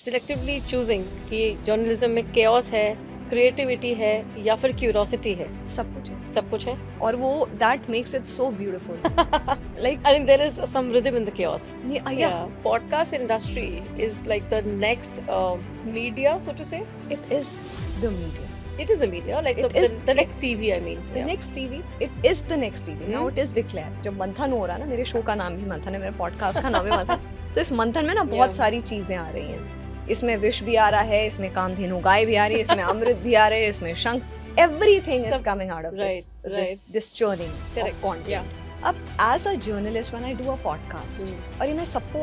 Selectively choosing कि journalism में chaos है, क्रिएटिविटी है या फिर क्यूरोसिटी है? सब कुछ है सब कुछ है। और वो that makes it so beautiful Like I think there is some rhythm in the chaos. yeah, Podcast industry is like the next media, so to say. it is the media, It is the media, like the next TV. I mean, the next TV. It is the next TV. Now it is declared. जब मंथन हो रहा है ना, मेरे show का नाम भी मंथन है, मेरे पॉडकास्ट का नाम भी मंथन, तो इस मंथन में ना बहुत सारी चीजें आ रही हैं. इसमें विश भी आ रहा है, इसमें कामधेनु गाय भी आ रही है, इसमें अमृत भी आ रहे हैं, इसमें शंख, everything is coming out of this churning of content. अब as a journalist when I do a podcast, और ये मैं सबको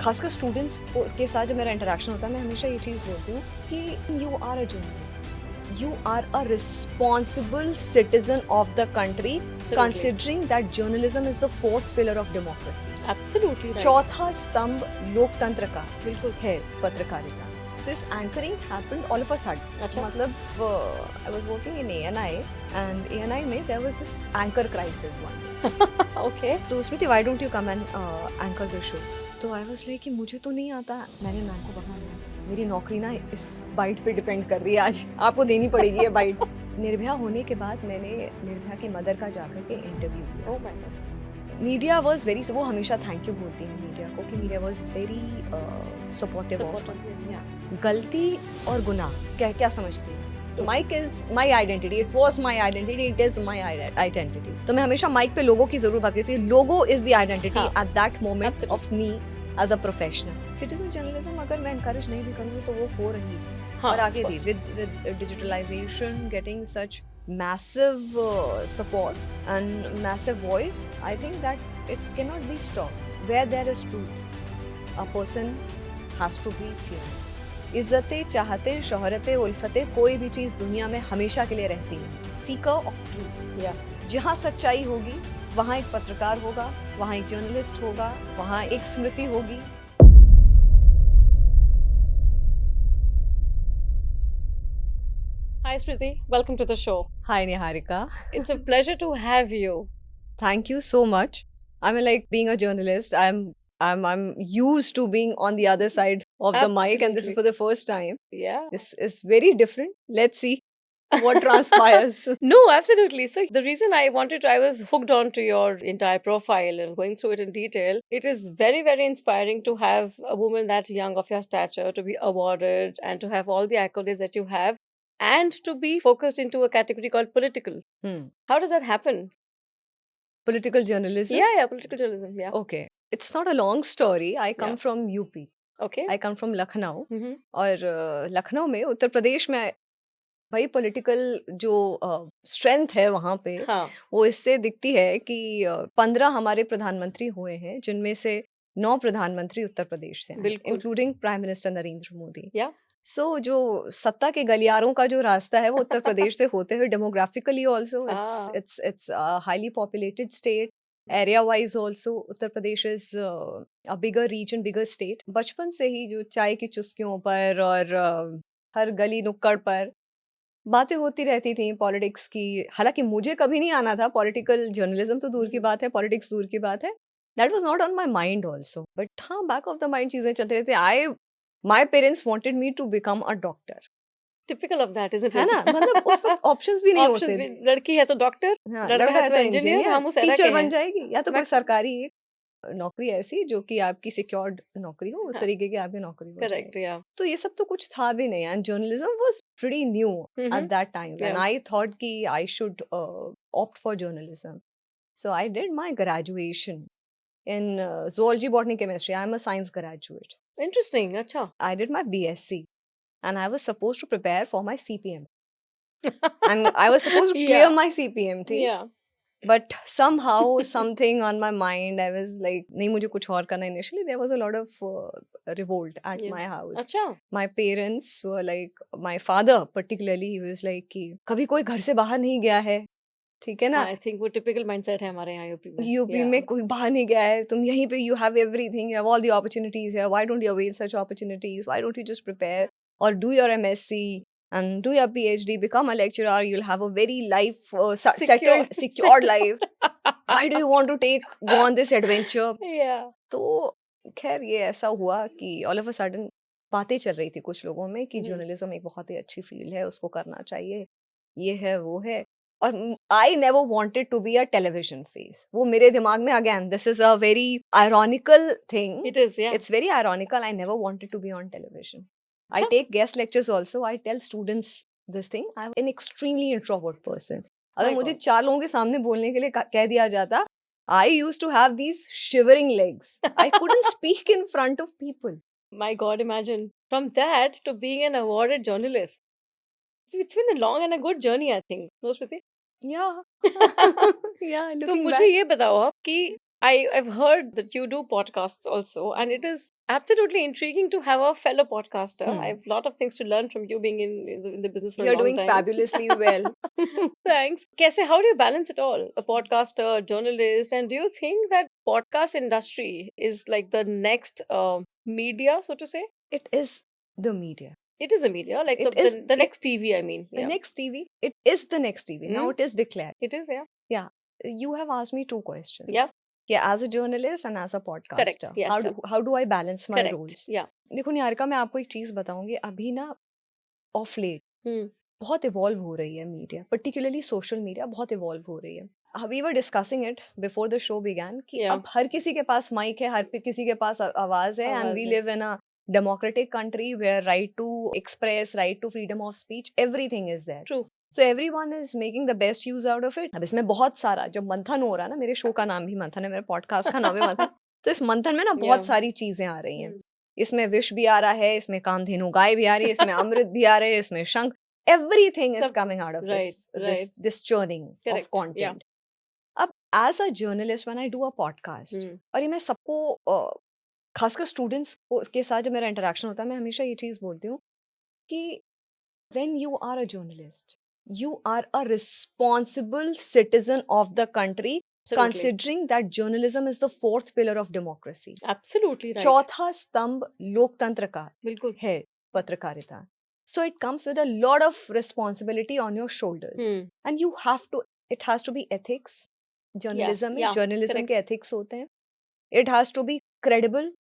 खासकर स्टूडेंट्स के साथ जब मेरा इंटरेक्शन होता है, मैं हमेशा ये चीज़ बोलती हूँ कि you are a journalist. You are a responsible citizen of the country. Absolutely. Considering that journalism is the fourth pillar of democracy. Absolutely right. चौथा स्तंभ लोकतंत्र का बिल्कुल है पत्रकारिता. This anchoring happened all of a sudden. अच्छा. मतलब I was working in ANI and ANI में there was this anchor crisis one day. Okay. तो स्मृति, why don't you come and anchor the show? तो I was like कि मुझे तो नहीं आता. मैंने मैम को कहा मेरी नौकरी ना इस बाइट पे डिपेंड कर रही है, आज आपको देनी पड़ेगी ये बाइट. निर्भया होने के बाद मैंने निर्भया की मदर का जाकर के इंटरव्यू किया. Oh my God. Media was very, वो हमेशा थैंक यू बोलती है मीडिया को कि media was very supportive of. गलती और गुनाह क्या समझती है? Mic is my identity, it was my identity, it is my identity. तो मैं हमेशा माइक पे लोगों की जरूर बात करती हूँ. लोगो is the identity at that moment of me as a professional. Citizen journalism अगर मैं encourage नहीं भी करूँगी तो वो हो रही है. और आगे भी with digitalization getting such massive support and massive voice, I think that it cannot be stopped. Where there is truth, a person has to be fearless. इज्जतें, चाहते, शोहरतें, उल्फतें, कोई भी चीज़ दुनिया में हमेशा के लिए रहती है. Seeker of truth. जहाँ सच्चाई होगी वहाँ एक पत्रकार होगा, वहाँ एक जर्नलिस्ट होगा, वहाँ एक स्मृति होगी. Hi Smriti, welcome to the show. Hi Niharika. It's a pleasure to have you. Thank you so much. I mean, like being a journalist, I'm used to being on the other side of the mic, and this is for the first time. Yeah. This is very different. Let's see what transpires. No, absolutely. So the reason I was hooked on to your entire profile and going through it in detail. It is very, very inspiring to have a woman that young of your stature to be awarded and to have all the accolades that you have and to be focused into a category called political. How does that happen? Political journalism? Yeah, political journalism. Yeah. Okay. It's not a long story. I come from UP. Okay. I come from Lucknow. और लखनऊ में, उत्तर प्रदेश में भाई political जो strength है वहाँ पे, वो इससे दिखती है कि 15 हमारे प्रधानमंत्री हुए हैं, जिनमें से 9 प्रधानमंत्री उत्तर प्रदेश से हैं, including prime minister Narendra Modi. So जो सत्ता के गलियारों का जो रास्ता है वो उत्तर प्रदेश से होते हुए, demographically also it's highly populated state. Area wise also Uttar Pradesh is a bigger region, bigger state. बचपन से ही जो चाय की चुस्कियों पर और हर गली नुक्कड़ पर बातें होती रहती थी पॉलिटिक्स की. हालांकि मुझे कभी नहीं आना था पॉलिटिकल जर्नलिज्म, तो दूर की बात है, पॉलिटिक्स दूर की बात है. That was not on my mind also, but हाँ, बैक ऑफ द माइंड चीजें चलती रहती. My parents wanted me to become a doctor. Typical of that, isn't it? है ना, मतलब उस वक्त ऑप्शंस भी नहीं होते थे. लड़की है तो डॉक्टर, लड़का है तो इंजीनियर, हम उस टीचर बन जाएगी, या तो कोई सरकारी नौकरी ऐसी जो कि आपकी सिक्योर्ड नौकरी हो, उस तरीके की आपकी नौकरी हो. करेक्ट. या तो ये सब तो कुछ था भी नहीं, and journalism was pretty new at that time, and I thought कि I should opt for journalism. So I did my graduation in zoology, botany, chemistry. I am a science graduate. Interesting. Acha. I did my BSc and I was supposed to prepare for my CPM. And I was supposed to clear my CPMT. Yeah. But somehow something on my mind, I was like, नहीं मुझे कुछ और करना. Initially there was a lot of revolt at my house. अच्छा. My parents were like, my father particularly, he was like कि कभी कोई घर से बाहर नहीं गया है, ठीक है ना. आई थिंक वो टिपिकल माइंडसेट है हमारे यहाँ यूपी में कोई बाहर नहीं गया है, तुम यहीं पे, you have everything, you have all the opportunities here, why don't you avail such opportunities, why don't you just prepare और do your MSc and do your PhD, become a lecturer, you'll have a very life secured life. Why do you want to go on this adventure? Yeah. तो खैर ये ऐसा हुआ कि all of a sudden बातें चल रही थी कुछ लोगों में कि हम्म, जर्नलिज्म एक बहुत ही अच्छी फील्ड है, उसको करना चाहिए, ये है वो है। और I never wanted to be a television face. वो मेरे दिमाग में, again this is a very ironical thing, it is, yeah. it's very ironical, I never wanted to be on television. I अच्छा, take guest lectures also, I tell students this thing, I'm an extremely introvert person. अगर my मुझे God. 4 लोगों के सामने बोलने के लिए कह दिया जाता, I used to have these shivering legs. I couldn't speak in front of people. My God, imagine from that to being an awarded journalist. So it's been a long and a good journey, I think. No, Smriti? Yeah. Yeah, तो looking मुझे back. ये बताओ आप कि I've heard that you do podcasts also, and it is absolutely intriguing to have a fellow podcaster. I have a lot of things to learn from you being in the business for a You're long doing time. fabulously well. Thanks. कैसे, how do you balance it all? A podcaster, journalist, and do you think that podcast industry is like the next media, so to say? It is the media. It is a media, like It is the next TV, I mean. the Yeah. next TV. It is the next TV. Now Hmm? it is declared. It is, yeah. Yeah. You have asked me 2 questions. Yeah. Yeah, as a journalist and as a Correct. podcaster. Yes, sir. How do I balance my Correct. roles? Yeah. देखो निहारिका, मैं आपको एक चीज बताऊंगी, अभी ना of late Hmm. बहुत evolve हो रही है मीडिया, पर्टिकुलरली सोशल मीडिया बहुत इवॉल्व हो रही है. We were discussing it before the show began कि Yeah. अब हर किसी के पास माइक है, हर किसी के पास आवाज है, एंड आवाज वी है. Live in a democratic country where right to express, right to freedom of speech, everything is there. True. So everyone is making the best use out of it. अब इसमें बहुत सारा जब मंथन हो रहा है ना, मेरे शो का नाम भी मंथन है, मेरे पॉडकास्ट का नाम है मंथन, तो इस मंथन में ना बहुत Yeah. सारी चीजें आ रही हैं. Hmm. इसमें विष भी आ रहा है, इसमें कामधेनु गाय भी आ रही है, इसमें अमृत भी आ रहे हैं, इसमें शंख, everything is सब coming out of right, this churning of Correct. Yeah. content. अब as a journalist when I do a podcast, Hmm. और ये मैं सबको खासकर स्टूडेंट्स के साथ जब मेरा इंटरेक्शन होता है, मैं हमेशा ये चीज बोलती हूँ कि when you are a journalist, you are a responsible citizen of the country, Absolutely. considering that journalism is the 4th pillar of democracy. Absolutely right. चौथा स्तंभ लोकतंत्र का बिल्कुल. है पत्रकारिता. So it comes with a lot of responsibility on your shoulders. Hmm. And you have to, it has to be ethics. Journalism में yeah, journalism correct. के ethics होते हैं. It has to be credible.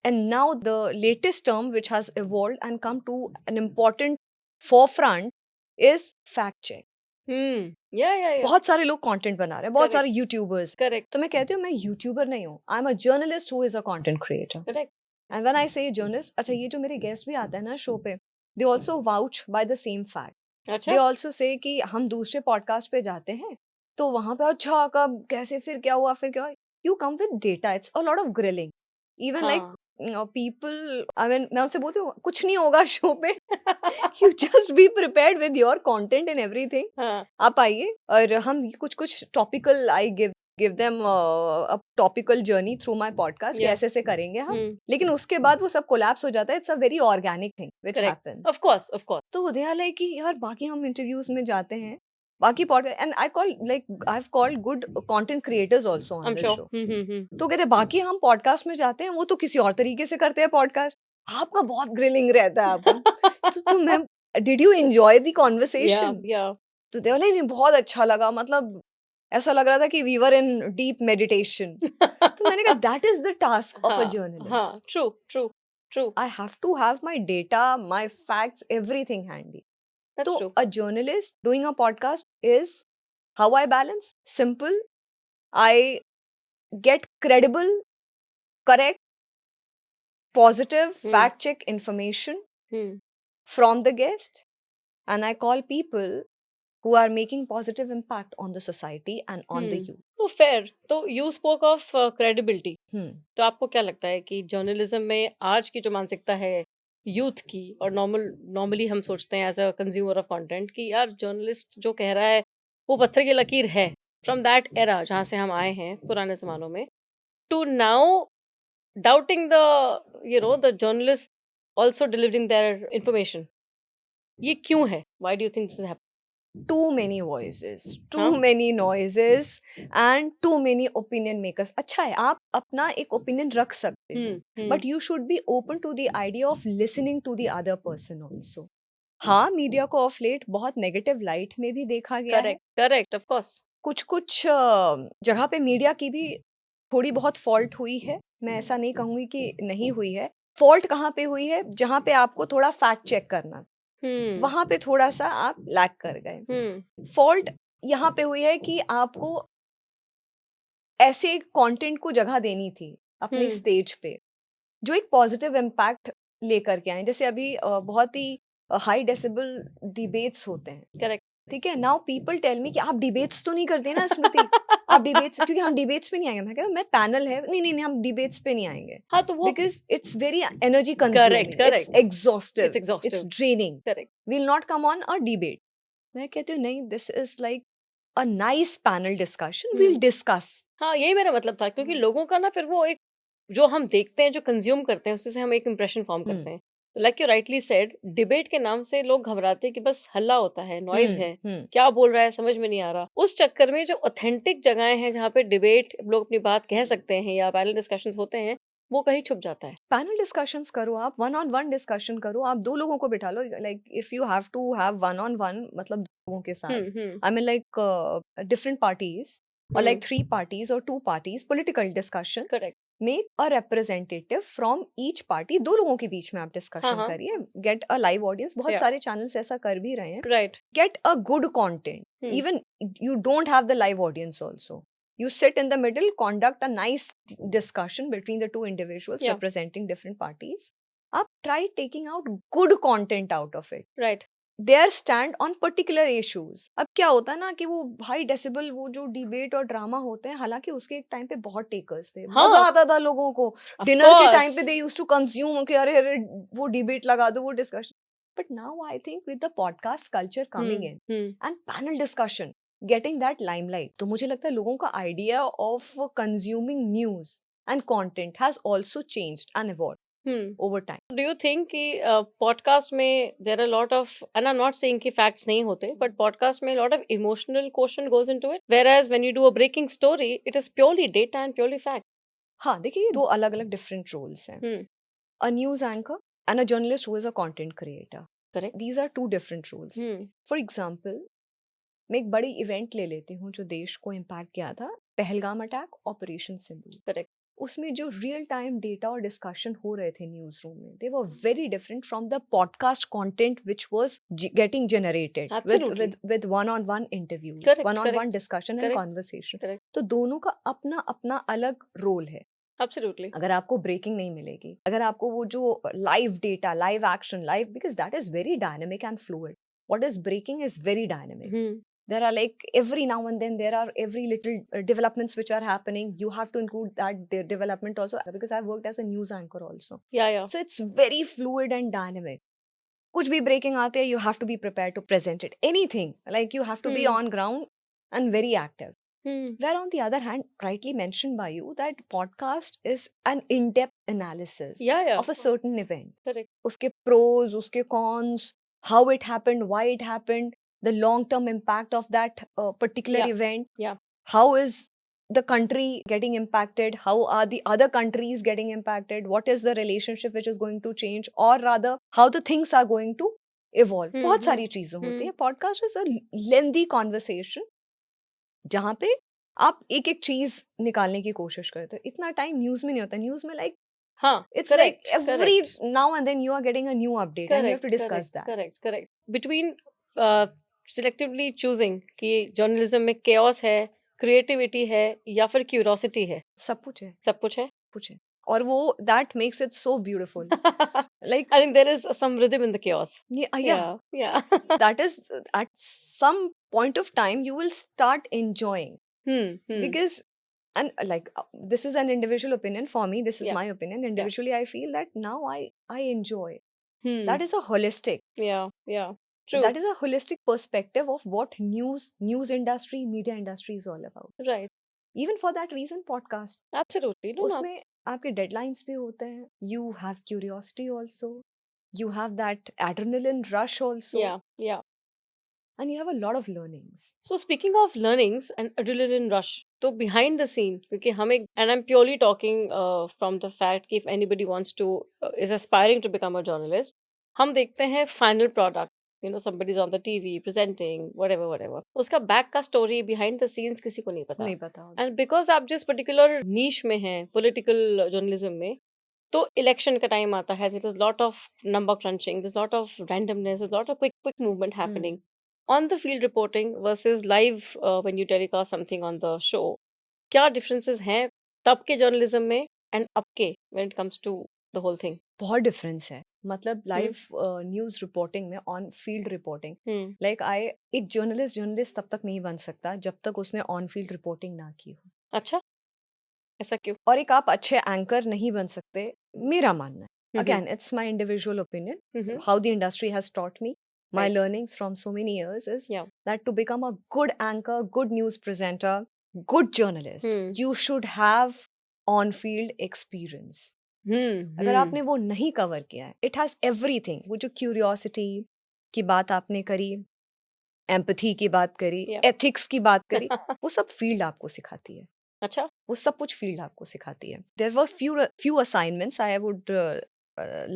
And now the latest term which has evolved and come to an important forefront is fact check. Hmm. Yeah. बहुत सारे लोग content बना रहे हैं, बहुत Correct. सारे यूट्यूबर्स. Correct. तो मैं कहती हूँ मैं यूट्यूबर नहीं हूँ, आई am a journalist who is a content creator. Correct. And when I से जर्नलिस्ट, अच्छा ये जो मेरे गेस्ट भी आते हैं ना शो पे, they also vouch by the same fact. अच्छा. दे आल्सो से कि हम दूसरे पॉडकास्ट पे जाते हैं तो वहां पे अच्छा कब कैसे फिर क्या हुआ फिर क्या हुआ. You come with data. It's a lot of grilling. Even like people, I mean मैं उनसे बोलती हूँ कुछ नहीं होगा शो पे, you just be prepared with your content and everything. हाँ. आप आइए और हम कुछ topical, I give them a topical journey through my podcast, Yeah. ऐसे करेंगे हम. Hmm. लेकिन उसके बाद वो सब कोलैप्स हो जाता है. It's a very organic thing which Correct. Happens. Of course. Of course. तो दे आर लाइक कि यार बाकी हम इंटरव्यूज में जाते हैं, बाकी podcast, and I call like I have called good content creators also on I'm this sure. Show. Hmm. तो कहते हैं बाकी हम पॉडकास्ट में जाते हैं, वो तो किसी और तरीके से करते हैं पॉडकास्ट, आपका बहुत ग्रिलिंग रहता है आपका. तो मैं, did you enjoy the Yeah. Conversation? Yeah. तो दे नहीं बहुत अच्छा लगा, मतलब ऐसा लग रहा था कि we were in deep meditation. तो मैंने कहा that is the task of a हाँ. Journalist. True. I have to have my data, my facts, everything handy. That's So true. a journalist doing a podcast is how I balance. Simple. I get credible, correct, positive, fact check information Hmm. from the guest, and I call people who are making positive impact on the society and on the youth. तो fair. तो you spoke of credibility. Hmm. तो आपको क्या लगता है कि journalism में आज की जो मानसिकता है यूथ की, और नॉर्मली हम सोचते हैं as a consumer of content कि यार जर्नलिस्ट जो कह रहा है वो पत्थर की लकीर है, फ्रॉम दैट एरा जहाँ से हम आए हैं पुराने जमानों में, to now doubting the journalist also delivering their information. ये क्यों है? Why do you think this happening? Too many voices, too हाँ? many noises, and too many opinion makers. अच्छा है, आप अपना एक opinion रख सकते हो, but you should be open to the idea of listening to the other person also. हाँ, मीडिया को ऑफ लेट बहुत नेगेटिव लाइट में भी देखा गया है. Correct of course. कुछ जगह पे मीडिया की भी थोड़ी बहुत फॉल्ट हुई है. मैं ऐसा नहीं कहूंगी कि नहीं हुई है. फॉल्ट कहाँ पे हुई है, जहाँ पे आपको थोड़ा फैक्ट चेक करना, वहां पे थोड़ा सा आप लैग कर गए। फॉल्ट यहाँ पे हुई है कि आपको ऐसे कंटेंट को जगह देनी थी अपने स्टेज पे जो एक पॉजिटिव इम्पैक्ट लेकर के आए। जैसे अभी बहुत ही हाई डेसिबल डिबेट्स होते हैं, करेक्ट, ठीक है। नाउ पीपल टेल मी कि आप डिबेट्स तो नहीं करते ना स्मृति, आप डिबेट्स, क्योंकि हम डिबेट्स पे नहीं आएंगे। मैं कह मैं पैनल है, नहीं नहीं नहीं हम डिबेट्स पे नहीं आएंगे। हाँ तो वो because it's very energy consuming, it's exhaustive, it's draining, correct, will not come on a debate. मैं कहती हूँ नहीं, this is like a nice panel discussion, will discuss. हाँ यही मेरा मतलब था, क्योंकि लोगों का ना फिर वो एक जो हम देखते हैं, जो कंज्यूम करते हैं, उससे से हम एक इंप्रेशन फॉर्म करते हैं। तो like you rightly said, debate के नाम से लोग घबराते हैं कि बस हल्ला होता है, नॉइज है, क्या बोल रहा है समझ में नहीं आ रहा। उस चक्कर में जो ऑथेंटिक जगहें हैं जहाँ पे डिबेट लोग अपनी बात कह सकते हैं या पैनल डिस्कशंस होते हैं, वो कहीं छुप जाता है। पैनल डिस्कशंस करो, आप वन ऑन वन डिस्कशन करो, आप दो लोगों को बिठा लो। Like if you have to have one on one, मतलब दो लोगों के साथ, I mean like different parties or like 3 parties or 2 parties, political discussion, correct, make a representative from each party, दो लोगों के बीच में आप डिस्कशन करिए, get a live audience, बहुत सारे चैनल्स ऐसा कर भी रहे हैं, right, get a good content, even you don't have the live audience also, you sit in the middle, conduct a nice discussion between the two individuals representing different parties, आप try taking out good content out of it, right, there stand on particular issues. अब क्या होता है ना कि वो high decibel वो जो डिबेट और ड्रामा होते हैं, हालांकि उसके एक टाइम पे बहुत टेकर्स थे, मजा आता था लोगों को, डिनर के टाइम पे दे यूज्ड टू कंज्यूम कि अरे अरे वो डिबेट लगा दो, वो discussion. But now I think with the podcast culture coming in and panel discussion getting that limelight, तो मुझे लगता है लोगों का idea of consuming news and content has also changed and evolved over time. Do you think कि podcast में there are a lot of, and I'm not saying कि facts नहीं होते, but podcast में a lot of emotional quotient goes into it, whereas when you do a breaking story, it is purely data and purely fact. हाँ देखिए, दो अलग अलग different roles हैं, a news anchor and a journalist who is a content creator. Correct. These are two different roles. For example, मैं एक बड़ी event ले लेती हूँ जो देश को इम्पैक्ट किया था, Pahalgam attack, operation Sindoor. Correct. उसमें जो रियल टाइम डेटा और डिस्कशन हो रहे थे न्यूज रूम में, they were very different from the podcast content which was getting generated with one on one interview, one on one discussion and conversation. तो दोनों का अपना अपना अलग रोल है। Absolutely. अगर आपको ब्रेकिंग नहीं मिलेगी, अगर आपको वो जो live data, live action, live, because that is very dynamic and fluid, what is breaking is very dynamic. There are like every now and then there are every little developments which are happening. You have to include that their development also, because I've worked as a news anchor also. Yeah. So it's very fluid and dynamic. कुछ भी breaking आते हैं, you have to be prepared to present it. Anything, like you have to be on ground and very active. Where on the other hand, rightly mentioned by you, that podcast is an in-depth analysis of a certain event. Correct. उसके pros, उसके cons, how it happened, why it happened, the long-term impact of that particular event. How is the country getting impacted? How are the other countries getting impacted? What is the relationship which is going to change? Or rather, how the things are going to evolve. बहुत सारी चीजें होती हैं. Podcast is a lengthy conversation जहाँ पे आप एक एक चीज निकालने की कोशिश करते हो. इतना टाइम न्यूज में नहीं होता. न्यूज में like it's correct, like every now and then you are getting a new update and you have to discuss that. Correct. Between selectively choosing कि journalism में chaos है, creativity है या फिर curiosity है, सब कुछ है. और वो that makes it so beautiful. Like I think there is some rhythm in the chaos. Yeah. That is at some point of time you will start enjoying. Because and like this is an individual opinion for me. This is my opinion. Individually, I feel that now I enjoy. That is a holistic. Yeah. True. That is a holistic perspective of what news industry, media industry is all about. Right. Even for that reason, podcast. Absolutely. उसमें आपके deadlines भी होते हैं. You have curiosity also. You have that adrenaline rush also. Yeah. And you have a lot of learnings. So speaking of learnings and adrenaline rush, तो behind the scene, क्योंकि हम एक, and I'm purely talking from the fact कि if anybody wants to is aspiring to become a journalist, हम देखते हैं final product. You know, somebody's on the TV presenting, whatever. उसका back का story behind the scenes किसी को नहीं पता. पता. And because आप जिस particular niche में हैं, political journalism में, तो इलेक्शन का टाइम आता है, there is lot of number crunching, there is lot of randomness, there is lot of quick movement happening on the field reporting versus live when you telecast something on the show. क्या differences हैं तब के journalism में and अब के when it comes to the whole thing? बहुत difference है. मतलब लाइव न्यूज़ रिपोर्टिंग में, on field reporting, hmm. Like I एक जर्नलिस्ट तब तक नहीं बन सकता जब तक उसने ऑन फील्ड रिपोर्टिंग ना की हो. अच्छा, ऐसा क्यों? और एक आप अच्छे एंकर नहीं बन सकते, मेरा मानना है. Hmm. Again it's my individual opinion. Hmm. How the industry has taught me, my Right. learnings from so many years is Yeah. that to become a good anchor, good news presenter, good journalist, Hmm. you should have on field experience. अगर आपने वो नहीं cover किया है, it has everything. वो जो curiosity की बात आपने करी, एम्पैथी की बात करी, Yeah. एथिक्स की बात करी, वो सब फील्ड आपको सिखाती है. अच्छा. वो सब कुछ फील्ड आपको सिखाती है. There were few assignments I would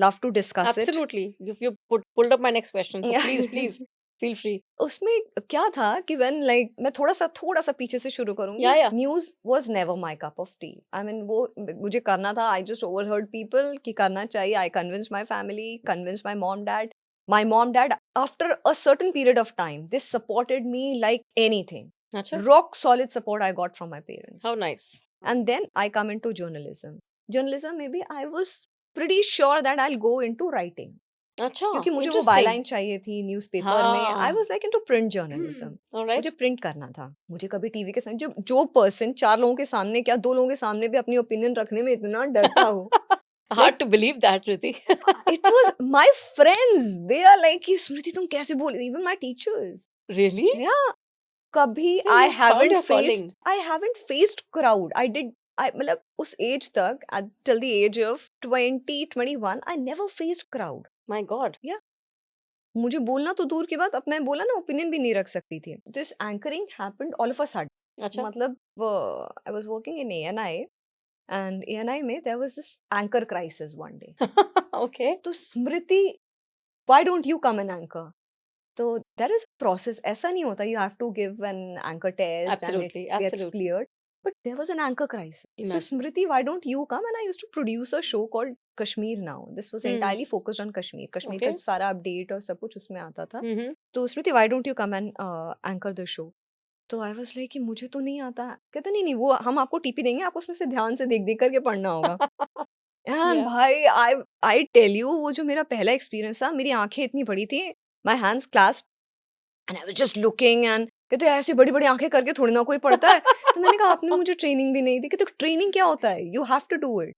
love to discuss it. Absolutely. You pulled up my next question, so please feel free. उसमें क्या था कि व्हेन लाइक मैं थोड़ा सा पीछे से शुरू करूंगी. Yeah. News was never my cup of T. I mean वो मुझे करना था. आई जस्ट ओवरहर्ड पीपल कि करना चाहिए. I convinced my family, convinced my mom dad. My mom dad, after a certain period of time, they supported me like anything. अच्छा. Rock solid support I got from my parents. How nice. And then I come into journalism. Journalism, maybe I was pretty sure that I'll go into writing. अच्छा. क्योंकि मुझे वो Interesting. Byline चाहिए थी newspaper में. हाँ. आई was like into print journalism. All right. मुझे print करना था. मुझे कभी टीवी के सामने जो पर्सन 4 लोगों के सामने क्या 2 लोगों के सामने भी अपनी ओपिनियन रखने में इतना डरता हो. Hard to believe that, Riti. It was my friends. They are like कि स्मृति तुम कैसे बोल. Even my teachers. Really? Yeah. कभी Yeah, I you found your calling. haven't faced crowd. मतलब उस एज तक till the age of 21, I never faced crowd. My God. मुझे बोलना तो दूर की बात, अब मैं बोला ना ओपिनियन भी नहीं रख सकती थी. This anchoring happened all of a sudden. अच्छा. मतलब I was working in ANI and ANI में there was this anchor crisis one day. Okay. तो स्मृति, why don't you come and anchor? तो there is a process. ऐसा नहीं होता you have to give an anchor test Absolutely, and it gets absolutely. cleared. But there was an anchor crisis. So Imagine. Smriti, why don't you come? And I used to produce a show called Kashmir Now. This was entirely focused on Kashmir. Kashmir का Okay. सारा update और सब कुछ उसमें आता था. Mm-hmm. तो स्मृति, why don't you come and anchor the show? तो I was like कि मुझे तो नहीं आता. कहते नहीं वो हम आपको टीपी देंगे, आपको उसमें से ध्यान से देख करके पढ़ना होगा. And Yeah. भाई I tell you, वो जो मेरा पहला एक्सपीरियंस था, मेरी आंखें इतनी बड़ी थी, my hands clasped and I was just looking and कहते ऐसी बड़ी बड़ी आंखें करके थोड़ी ना कोई पढ़ता है. तो मैंने कहा आपने मुझे ट्रेनिंग भी नहीं दी. कहते ट्रेनिंग क्या होता है, you have to do it.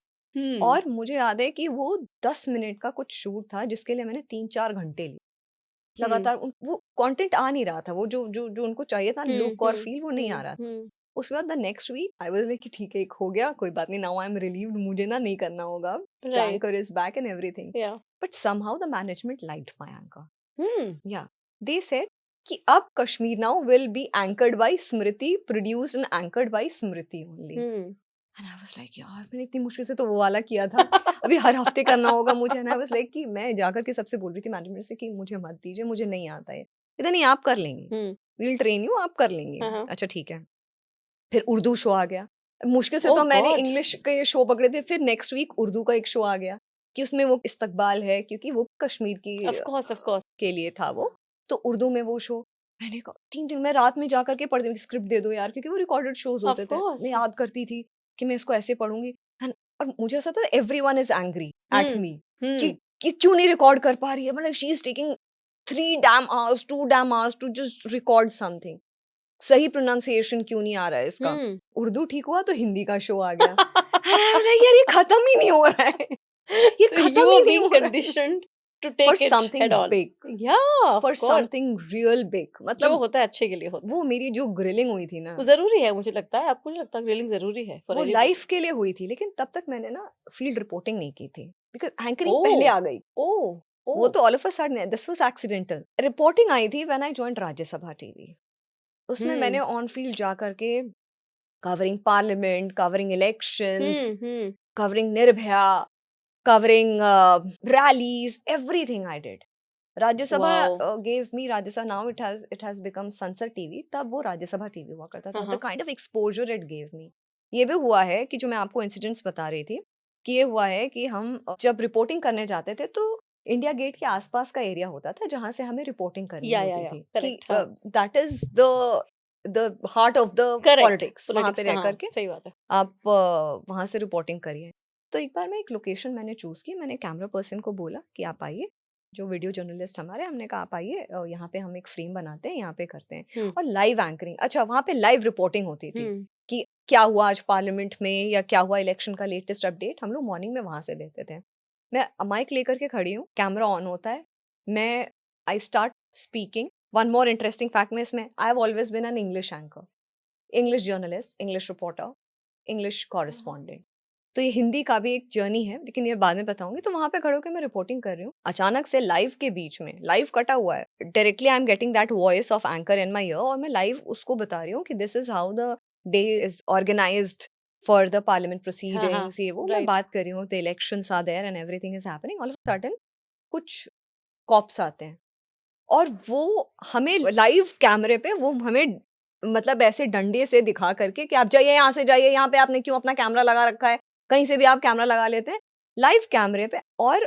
और मुझे याद है कि वो 10 मिनट का कुछ शूट था जिसके लिए मैंने 3-4 घंटे लिए लगातार. वो कंटेंट आ नहीं रहा था, वो जो जो जो उनको चाहिए था लुक और फील, वो नहीं आ रहा था. उसके बाद the next week I was like ठीक है, एक हो गया, कोई बात नहीं, नाउ आई एम रिलीव्ड, मुझे ना नहीं करना होगा. The Right. Anchor is back and everything. Yeah. But somehow the management liked my anchor. Hmm. They said कि अब Kashmir now will be anchored by Smriti, produced and anchored by Smriti only. And I was like यार मैंने इतनी मुश्किल से तो वो वाला किया था, अभी हर हफ्ते करना होगा मुझे. And I was like कि मैं जाकर के सबसे बोल रही थी मैनेजमेंट से कि मुझे मत दीजिए, मुझे नहीं आता है. कहते नहीं आप कर लेंगे, we'll train you, आप कर लेंगे. हाँ. अच्छा ठीक है. फिर उर्दू शो आ गया. मुश्किल से Oh तो मैंने God. इंग्लिश के ये शो पकड़े थे. फिर नेक्स्ट वीक उर्दू का एक शो आ गया कि उसमें वो इस्तकबाल है, क्योंकि वो कश्मीर की Of course. के लिए था वो. तो उर्दू में वो शो मैंने कहा 3 दिन मैं रात में जाकर के पढ़ती, स्क्रिप्ट दे दो यार, क्योंकि वो रिकॉर्डेड शोज होते थे. course. मैं याद करती थी कि मैं इसको ऐसे पढ़ूंगी. और मुझे ऐसा था everyone is angry at me कि क्यों नहीं रिकॉर्ड कर पा रही है. मतलब she is taking 3 damn hours 2 damn hours to just record something. सही प्रोनाउंसिएशन क्यों नहीं आ रहा है इसका. उर्दू ठीक हुआ तो हिंदी का शो आ गया. यार ये खत्म ही नहीं हो रहा है, ये So खत्म you ही were नहीं being हो रहा है. conditioned to take For it something head on. big. Yeah, of For course. something real big. जो मतलब होता है अच्छे के लिए होता है. वो मेरी जो ग्रिलिंग हुई थी ना, वो जरूरी है, मुझे लगता है. आपको नहीं लगता ग्रिलिंग जरूरी है for वो any लाइफ के लिए हुई थी. लेकिन तब तक मैंने ना फील्ड रिपोर्टिंग नहीं की थी, बिकॉज एंकरिंग Oh. पहले आ गई. Oh. वो तो all of a sudden, this was accidental. Reporting आई थी when I joined Rajya Sabha TV. उसमें मैंने ऑन फील्ड जा करके covering parliament, covering elections, covering Nirbhaya, covering rallies, everything I did. Rajya Sabha Wow. gave me Rajya Sabha. now it has become Sansad TV. तब वो Rajya Sabha TV हुआ करता था. the kind of exposure it gave me. ये भी हुआ है कि जो मैं आपको इंसिडेंट्स बता रही थी कि ये हुआ है कि हम जब रिपोर्टिंग करने जाते थे तो इंडिया गेट के आसपास का एरिया होता था जहां से हमें रिपोर्टिंग करनी या होती थी कि करेक्ट, हाँ that is the heart of the correct, politics, वहां पे पॉलिटिक्स का, रह हाँ करके सही बात है। आप वहां से रिपोर्टिंग करिए। तो एक बार मैं एक लोकेशन मैंने चूज की, मैंने कैमरा पर्सन को बोला कि आप आइए, जो वीडियो जर्नलिस्ट हमारे, हमने कहा आप आइए, यहाँ पे हम एक फ्रेम बनाते हैं, यहाँ पे करते हैं। हम्म और लाइव एंकरिंग, अच्छा वहां पे लाइव रिपोर्टिंग होती थी हम्म कि क्या हुआ आज पार्लियामेंट में या क्या हुआ इलेक्शन का लेटेस्ट अपडेट, हम लोग मॉर्निंग में वहां से देते थे। मैं माइक लेकर के खड़ी हूँ, कैमरा ऑन होता है, मैं I start speaking. One more interesting fact में इसमें, I have always been an English anchor, English journalist, English reporter, English correspondent. तो ये हिंदी का भी एक जर्नी है, लेकिन ये बाद में बताऊंगी। तो वहां पे खड़े होकर मैं रिपोर्टिंग कर रही हूँ, अचानक से लाइव के बीच में, लाइव कटा हुआ है, directly I am getting that voice of anchor in my ear, और मैं लाइव उसको बता रही हूँ कि this is how the day is organised for the parliament हाँ हाँ प्रोसीडिंग्स, ये वो मैं राइट बात कर रही हूँ, the elections are there and everything is happening. All of sudden कुछ कॉप्स आते हैं और वो हमें लाइव कैमरे पे, वो हमें मतलब ऐसे डंडे से दिखा करके कि आप जाइए, यहाँ से जाइए, यहाँ पे आपने क्यों अपना कैमरा लगा रखा है, कहीं से भी आप कैमरा लगा लेते हैं लाइव कैमरे पे। और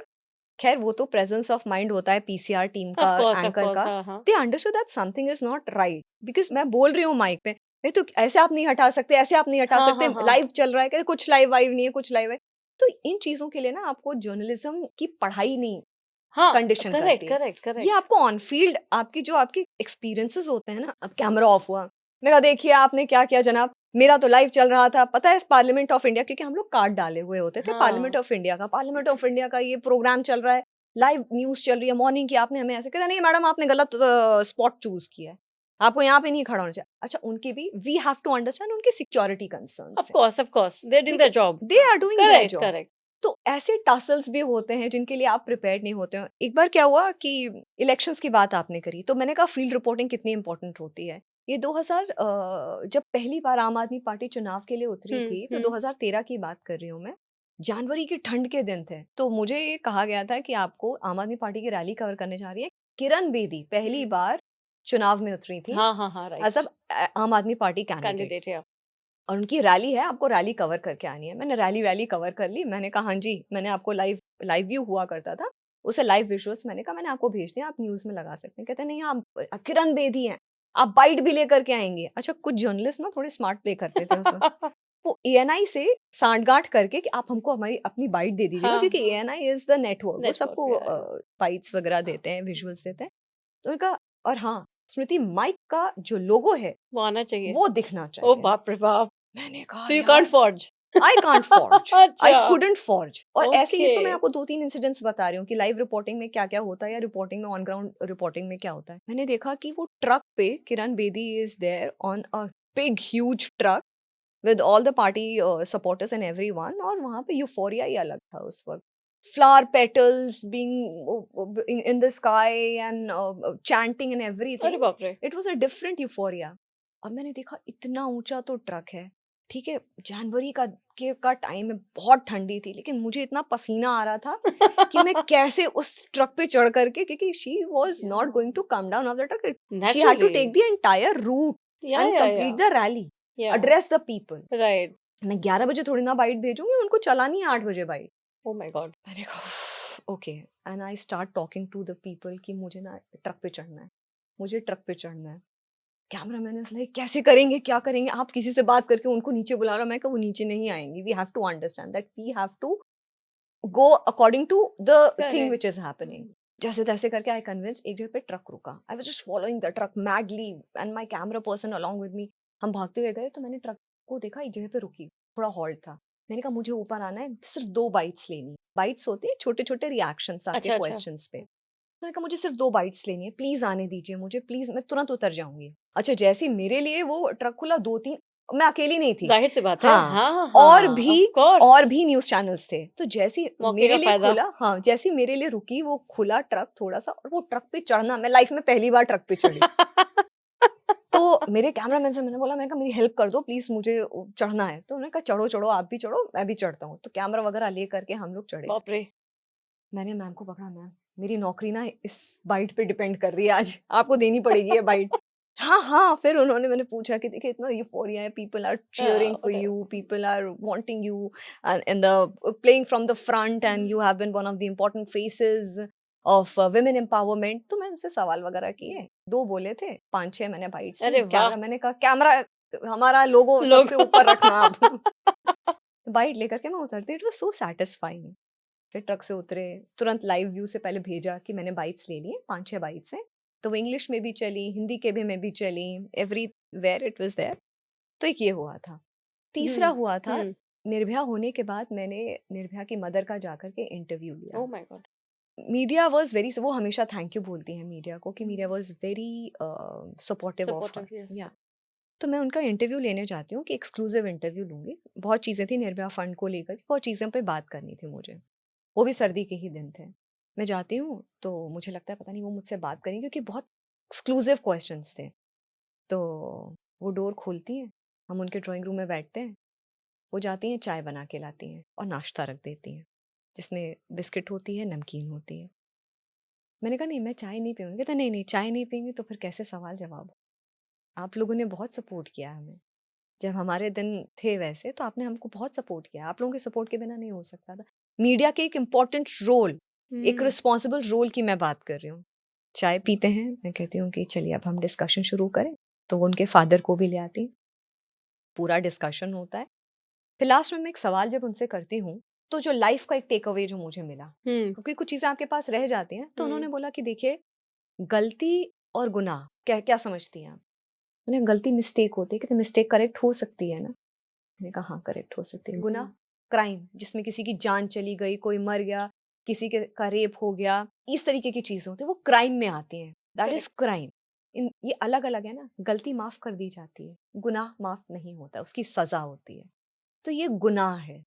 खैर वो तो प्रेजेंस ऑफ माइंड होता है पीसीआर टीम का, ऑफ एंकर कोर्स का। हाँ हाँ they understood that something is not right, because मैं बोल रही हूँ माइक पे, नहीं तो ऐसे आप नहीं हटा सकते, ऐसे आप नहीं हटा हाँ सकते, हाँ हाँ लाइव चल रहा है, कहते कुछ लाइव वाइव नहीं है, कुछ लाइव है। तो इन चीजों के लिए ना आपको जर्नलिज्म की पढ़ाई नहीं हाँ कंडीशन करेक्ट करती है, करेक्ट ये करेक्ट आपको ऑन फील्ड आपकी जो आपके एक्सपीरियंसेस होते हैं ना। अब कैमरा ऑफ हुआ, मैं कहा देखिए आपने क्या किया जनाब, मेरा तो लाइव चल रहा था, पता है पार्लियामेंट ऑफ इंडिया, क्योंकि हम लोग कार्ड डाले हुए होते थे पार्लियामेंट हाँ ऑफ इंडिया का, पार्लियामेंट ऑफ इंडिया का ये प्रोग्राम चल रहा है, लाइव न्यूज चल रही है मॉर्निंग की, आपने हमें ऐसे कहता नहीं मैडम आपने गलत स्पॉट चूज किया है, आपको यहाँ पे नहीं खड़ा होना चाहिए। अच्छा उनकी भी वी हैव टू अंडरस्टैंड उनकी सिक्योरिटी कंसर्न्स है, of course they are doing ठीक देयर है, job. They are doing their correct job. Correct तो ऐसे टसल्स भी होते हैं जिनके लिए आप प्रिपेयर्ड नहीं होते हो। एक बार क्या हुआ कि इलेक्शंस की बात आपने करी, तो मैंने कहा फील्ड रिपोर्टिंग कितनी इंपॉर्टेंट होती है। ये 2000 जब पहली बार आम आदमी पार्टी चुनाव के लिए उतरी थी, तो 2013 की बात कर रही हूँ मैं, जनवरी की ठंड के दिन थे। तो मुझे ये कहा गया था कि आपको आम आदमी पार्टी की रैली कवर करने जा रही है। किरण बेदी पहली बार चुनाव में उतरी थी हाँ हाँ हाँ एज राइट आम आदमी पार्टी कैंडिडेट, कैंडिडेट या और उनकी रैली है, आपको रैली कवर करके आनी है। मैंने रैली वैली कवर कर ली, मैंने कहा हाँ जी, मैंने आपको लाइव लाइव व्यू हुआ करता था, उसे लाइव विजुअल्स मैंने कहा मैंने आपको भेज दिया, आप न्यूज में लगा सकते हैं। कहते नहीं आप किरण बेदी हैं, आप बाइट भी लेकर के आएंगे। अच्छा कुछ जर्नलिस्ट ना थोड़े स्मार्ट प्ले करते थे उसमें, वो एएनआई से सांठगांठ करके कि आप हमको हमारी अपनी बाइट दे दीजिएगा, हाँ क्योंकि एएनआई इज द नेटवर्क, वो नेटवर्क सबको या बाइट्स वगैरह हाँ देते हैं, विजुअल्स देते हैं। तो उन्होंने कहा और हाँ स्मृति माइक का जो लोगो है वो आना चाहिए। वो दिखना ओ चाहिए। बाप रे बाप, मैंने कहा सो यू कांट यार फॉर्ज। आई कांट फॉर्ज, आई अच्छा कुडंट फॉर्ज। और ऐसे ही ओके तो मैं आपको 2-3 इंसिडेंट्स बता रही हूँ कि लाइव रिपोर्टिंग में क्या क्या होता है या रिपोर्टिंग में ऑन ग्राउंड रिपोर्टिंग में क्या होता है। मैंने देखा कि वो ट्रक पे Kiran Bedi is there on a big huge truck with all the party supporters and everyone, और वहां पे यूफोरिया ही अलग था उस वक्त, flower petals being in the sky and chanting and अरे everything. बाप रे It was a different euphoria. अब मैंने देखा इतना ऊंचा तो ट्रक है, ठीक है, जनवरी का टाइम है, बहुत ठंडी थी, लेकिन मुझे इतना पसीना आ रहा था कि मैं कैसे उस ट्रक पे चढ़ करके, क्योंकि she was not going to come down of the truck, she had to take naturally the entire route and या कंप्लीट द रैली, या एड्रेस द पीपल। राइट मैं 11 बजे थोड़ी ना बाइट भेजूंगी, उनको चलानी है 8 बजे बाइट। ओ माय गॉड मैंने कहा okay, and I start talking to the people कि मुझे ना ट्रक पे चढ़ना है, मुझे ट्रक पे चढ़ना है। कैमरा मैन इज लाइक कैसे करेंगे, क्या करेंगे, आप किसी से बात करके उनको नीचे बुला लो। मैं कहा वो नीचे नहीं आएंगी, we have to understand that we have to go according to the thing correct which is happening. जैसे तैसे करके आई कन्विंस, एक जगह पे ट्रक रुका, I was just following the truck madly and my camera person along with me. हम भागते हुए गए तो मैंने ट्रक को देखा, एक जगह पे रुकी, थोड़ा हॉल्ट था। मैंने कहा मुझे ऊपर आना है, सिर्फ 2 बाइट्स लेनी है। बाइट्स होती है छोटे छोटे रिएक्शंस आपके अच्छा अच्छा क्वेश्चंस पे। तो मैंने कहा मुझे सिर्फ 2 बाइट्स लेनी है, प्लीज आने दीजिए मुझे, प्लीज, मैं तुरंत उतर जाऊंगी। अच्छा जैसे ही मेरे लिए वो ट्रक खुला, 2-3, मैं अकेली नहीं थी, जाहिर सी बात है हाँ, हाँ और हाँ भी ऑफ कोर्स और भी न्यूज चैनल्स थे। तो जैसे ही मौके मेरे का लिए फायदा खुला, हाँ जैसे ही मेरे लिए रुकी वो खुला ट्रक थोड़ा सा, और वो ट्रक पे चढ़ना, मैं लाइफ में पहली बार ट्रक पे चढ़ी। तो मेरे कैमरामैन से मैंने बोला, मैंने कहा मेरी हेल्प कर दो प्लीज, मुझे चढ़ना है। तो उन्होंने कहा चढ़ो चढ़ो, आप भी चढ़ो मैं भी चढ़ता हूँ। तो कैमरा वगैरह ले करके हम लोग चढ़े। बाप रे मैंने मैम को पकड़ा, मैम मेरी नौकरी ना इस बाइट पे डिपेंड कर रही है, आज आपको देनी पड़ेगी ये बाइट। हाँ हाँ, फिर उन्होंने मैंने पूछा कि देखिए इतना यूफोरिया है, people are cheering for okay. you, people are wanting you and the playing from the front and you have been one of the important faces of women empowerment. तो मैं उनसे सवाल वगैरह किए, 2 बोले थे, 5-6 मैंने बाइट्स ली। अरे वाह! कैमरा मैंने कहा कैमरा हमारा लोगो लोग सबसे ऊपर रखना आप। बाइट लेकर के मैं उतरती, इट वाज सो सैटिस्फाइंग। फिर ट्रक से उतरे, तुरंत लाइव व्यू से पहले भेजा कि मैंने बाइट्स ले लिए, 5-6 बाइट्स हैं। तो वो इंग्लिश में भी चली, हिंदी के भी में भी चली, एवरीवेयर इट वाज देयर। तो एक ये हुआ था। तीसरा हुँ, हुआ था, हुँ। निर्भया होने के बाद मैंने निर्भया की मदर का जाकर के इंटरव्यू लिया। Oh my God! Media was very, वो हमेशा थैंक यू बोलती हैं मीडिया को कि media was very supportive of her. Supportive, yes. या तो मैं उनका इंटरव्यू लेने जाती हूँ कि एक्सक्लूसिव इंटरव्यू लूंगी। बहुत चीज़ें थी निर्भया फंड को लेकर, बहुत चीज़ें पे बात करनी थी मुझे। वो भी सर्दी के ही दिन थे। मैं जाती हूँ तो मुझे लगता है पता नहीं वो मुझसे बात करेंगी क्योंकि बहुत एक्सक्लूसिव क्वेश्चंस थे। तो वो डोर खोलती हैं, हम उनके ड्राइंग रूम में बैठते हैं। वो जाती हैं, चाय बना के लाती हैं और नाश्ता रख देती हैं, जिसमें बिस्किट होती है, नमकीन होती है। मैंने कहा नहीं मैं चाय नहीं पीऊँगी। कहते नहीं, नहीं चाय नहीं पीएँगी तो फिर कैसे सवाल-जवाब? आप लोगों ने बहुत सपोर्ट किया हमें। जब हमारे दिन थे वैसे तो आपने हमको बहुत सपोर्ट किया। आप लोगों के सपोर्ट के बिना नहीं हो सकता था। मीडिया के एक इम्पोर्टेंट रोल, एक हुँ। रिस्पॉन्सिबल रोल की मैं बात कर रही हूँ। चाय पीते हैं, मैं कहती हूँ कि चलिए अब हम डिस्कशन शुरू करें। तो वो उनके फादर को भी ले आती हैं, पूरा डिस्कशन होता है। फिर लास्ट में मैं एक सवाल जब उनसे करती हूँ, तो जो लाइफ का एक टेक अवे जो मुझे मिला, हुँ, क्योंकि कुछ चीज़ें आपके पास रह जाती हैं, तो उन्होंने हुँ। बोला कि देखिए, गलती और गुनाह क्या क्या समझती हैं आप? मैंने कहा, गलती मिस्टेक होती है। कहते मिस्टेक करेक्ट हो सकती है ना? मैंने कहा हाँ करेक्ट हो सकती है। गुनाह हुँ। क्राइम जिसमें किसी की जान चली गई, कोई मर गया, किसी के का रेप हो गया, इस तरीके की चीजें होती है, वो क्राइम में आती हैं। That is correct, crime. इन ये अलग अलग है ना। गलती माफ कर दी जाती है, गुनाह माफ नहीं होता, उसकी सजा होती है। तो ये गुनाह है,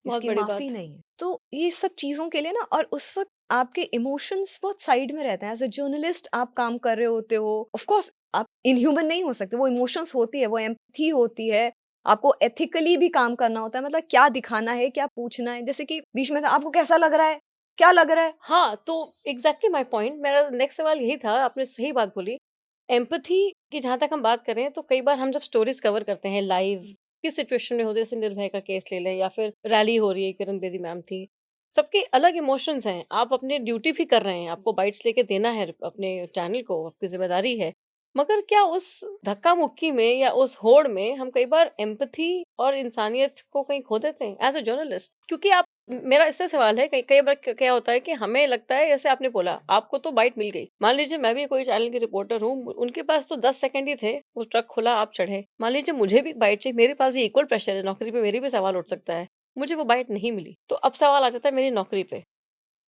बहुत इसकी बड़ी माफी बात। नहीं है। तो ये सब चीजों के लिए ना, और उस वक्त आपके इमोशंस बहुत साइड में रहते हैं। एज अ जर्नलिस्ट आप काम कर रहे होते हो, ऑफ कोर्स आप इनह्यूमन नहीं हो सकते, वो इमोशंस होती है, वो एम्पैथी होती है। आपको एथिकली भी काम करना होता है, मतलब क्या दिखाना है, क्या पूछना है। जैसे कि बीच में था, आपको कैसा लग रहा है, क्या लग रहा है। हाँ, तो एग्ज़ैक्टली माय पॉइंट, मेरा नेक्स्ट सवाल यही था, आपने सही बात बोली। एम्पैथी की जहाँ तक हम बात करें, तो कई बार हम जब स्टोरीज़ कवर करते हैं लाइव, किस सिचुएशन में होते हैं, जैसे निर्भया का केस ले लें या फिर रैली हो रही है, किरण बेदी मैम थी। सबके अलग इमोशंस हैं, आप अपनी ड्यूटी भी कर रहे हैं, आपको बाइट्स लेके देना है अपने चैनल को, आपकी ज़िम्मेदारी है। मगर क्या उस धक्का-मुक्की में या उस होड़ में हम कई बार एम्पैथी और इंसानियत को कहीं खो देते हैं एज़ अ जर्नलिस्ट? क्योंकि आप मेरा इससे सवाल है, कई कई बार क्या होता है कि हमें लगता है, जैसे आपने बोला, आपको तो बाइट मिल गई। मान लीजिए मैं भी कोई चैनल की रिपोर्टर हूँ, उनके पास तो 10 सेकंड ही थे, वो ट्रक खुला, आप चढ़े। मान लीजिए मुझे भी बाइट चाहिए, मेरे पास भी इक्वल प्रेशर है, नौकरी पे मेरे भी सवाल उठ सकता है। मुझे वो बाइट नहीं मिली, तो अब सवाल आ जाता है मेरी नौकरी पे,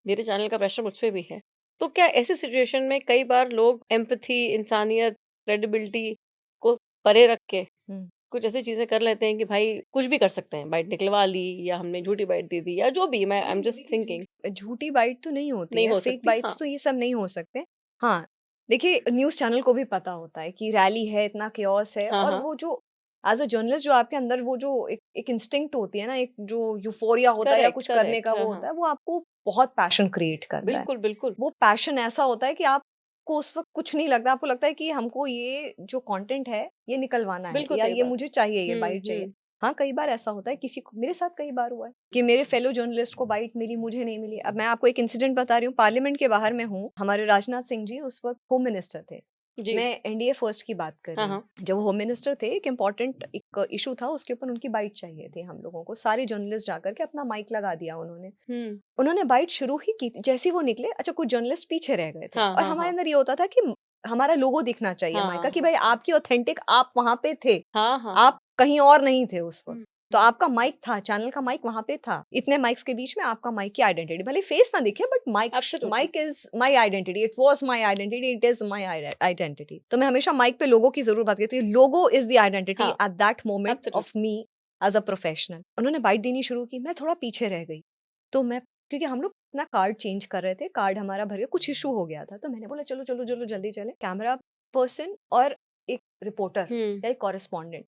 मेरे चैनल का प्रेशर मुझ पे भी है। तो क्या ऐसी सिचुएशन में कई बार लोग एम्पैथी, इंसानियत, क्रेडिबिलिटी को परे रख के हम्म, कुछ ऐसी चीज़ें कर लेते हैं कि भाई कुछ भी कर सकते हैं, बाइट निकलवा ली या हमने झूठी बाइट दे दी या जो भी, मैं आई एम नहीं जस्ट देखिए, थिंकिंग। झूठी बाइट तो नहीं होती नहीं है, हो फेक सकती, बाइट्स हाँ। तो ये सब नहीं हो सकते। हाँ, देखिए न्यूज़ चैनल को भी पता होता है कि रैली है, इतना केओस है, हाँ, और हाँ। वो जो एज़ अ जर्नलिस्ट जो आपके अंदर वो जो एक इंस्टिंक्ट होती है ना, एक जो यूफ़ोरिया होता है या करेक्ट, कुछ करने करेक्ट। का हाँ, वो हाँ। होता है, वो आपको बहुत पैशन क्रिएट करता है। बिल्कुल, बिल्कुल। वो पैशन ऐसा होता है कि आपको उस वक़्त कुछ नहीं लगता, आपको लगता है कि हमको ये जो कंटेंट है, ये निकलवाना है बिल्कुल या सही ये बात। मुझे चाहिए, ये हुँ, बाइट चाहिए। हुँ। हाँ, कई बार ऐसा होता है, किसी को मेरे साथ कई बार हुआ है कि मेरे फेलो जर्नलिस्ट को बाइट मिली, मुझे नहीं मिली। अब मैं आपको एक इंसिडेंट बता रही हूँ, पार्लियामेंट के बाहर मैं हूँ, हमारे राजनाथ सिंह जी उस वक़्त होम मिनिस्टर थे। जी। मैं एनडीए फर्स्ट की बात कर हाँ, रही हूँ। हाँ। जब वो होम मिनिस्टर थे, एक इम्पोर्टेंट एक इश्यू था, उसके ऊपर उनकी बाइट चाहिए थी हम लोगों को। सारे जर्नलिस्ट जाकर के अपना माइक लगा दिया उन्होंने। हुँ। उन्होंने बाइट शुरू ही की थी, जैसे ही वो निकले, अच्छा कुछ जर्नलिस्ट पीछे रह गए थे हाँ, और हाँ, हमारे हाँ। अंदर ये होता था कि हमारा लोगो दिखना चाहिए माइक का, हाँ, कि हाँ। भाई आपकी ऑथेंटिक, आप वहाँ पे थे, हाँ, हाँ, हाँ। आप कहीं और नहीं थे उस वक़्त। हुँ, तो हुँ। आपका माइक था, चैनल का माइक वहाँ पे था। इतने माइक्स के बीच में आपका माइक की आइडेंटिटी, भले फेस ना दिखे but absolutely. Mic is my identity, it was my identity, it is my identity. तो मैं हमेशा माइक पे लोगो की ज़रूर बात करती हूँ। लोगो इज़ द आइडेंटिटी हाँ, at that moment of absolutely. Me as a professional. उन्होंने बाइट देनी शुरू की, मैं थोड़ा पीछे रह गई। तो मैं, क्योंकि हम लोग अपना कार्ड चेंज कर रहे थे, कार्ड हमारा भर गया, कुछ इश्यू हो गया था। तो मैंने बोला चलो, चलो, चलो जल्दी चलें। कैमरा पर्सन और एक रिपोर्टर हुँ। या एक कॉरेस्पॉन्डेंट,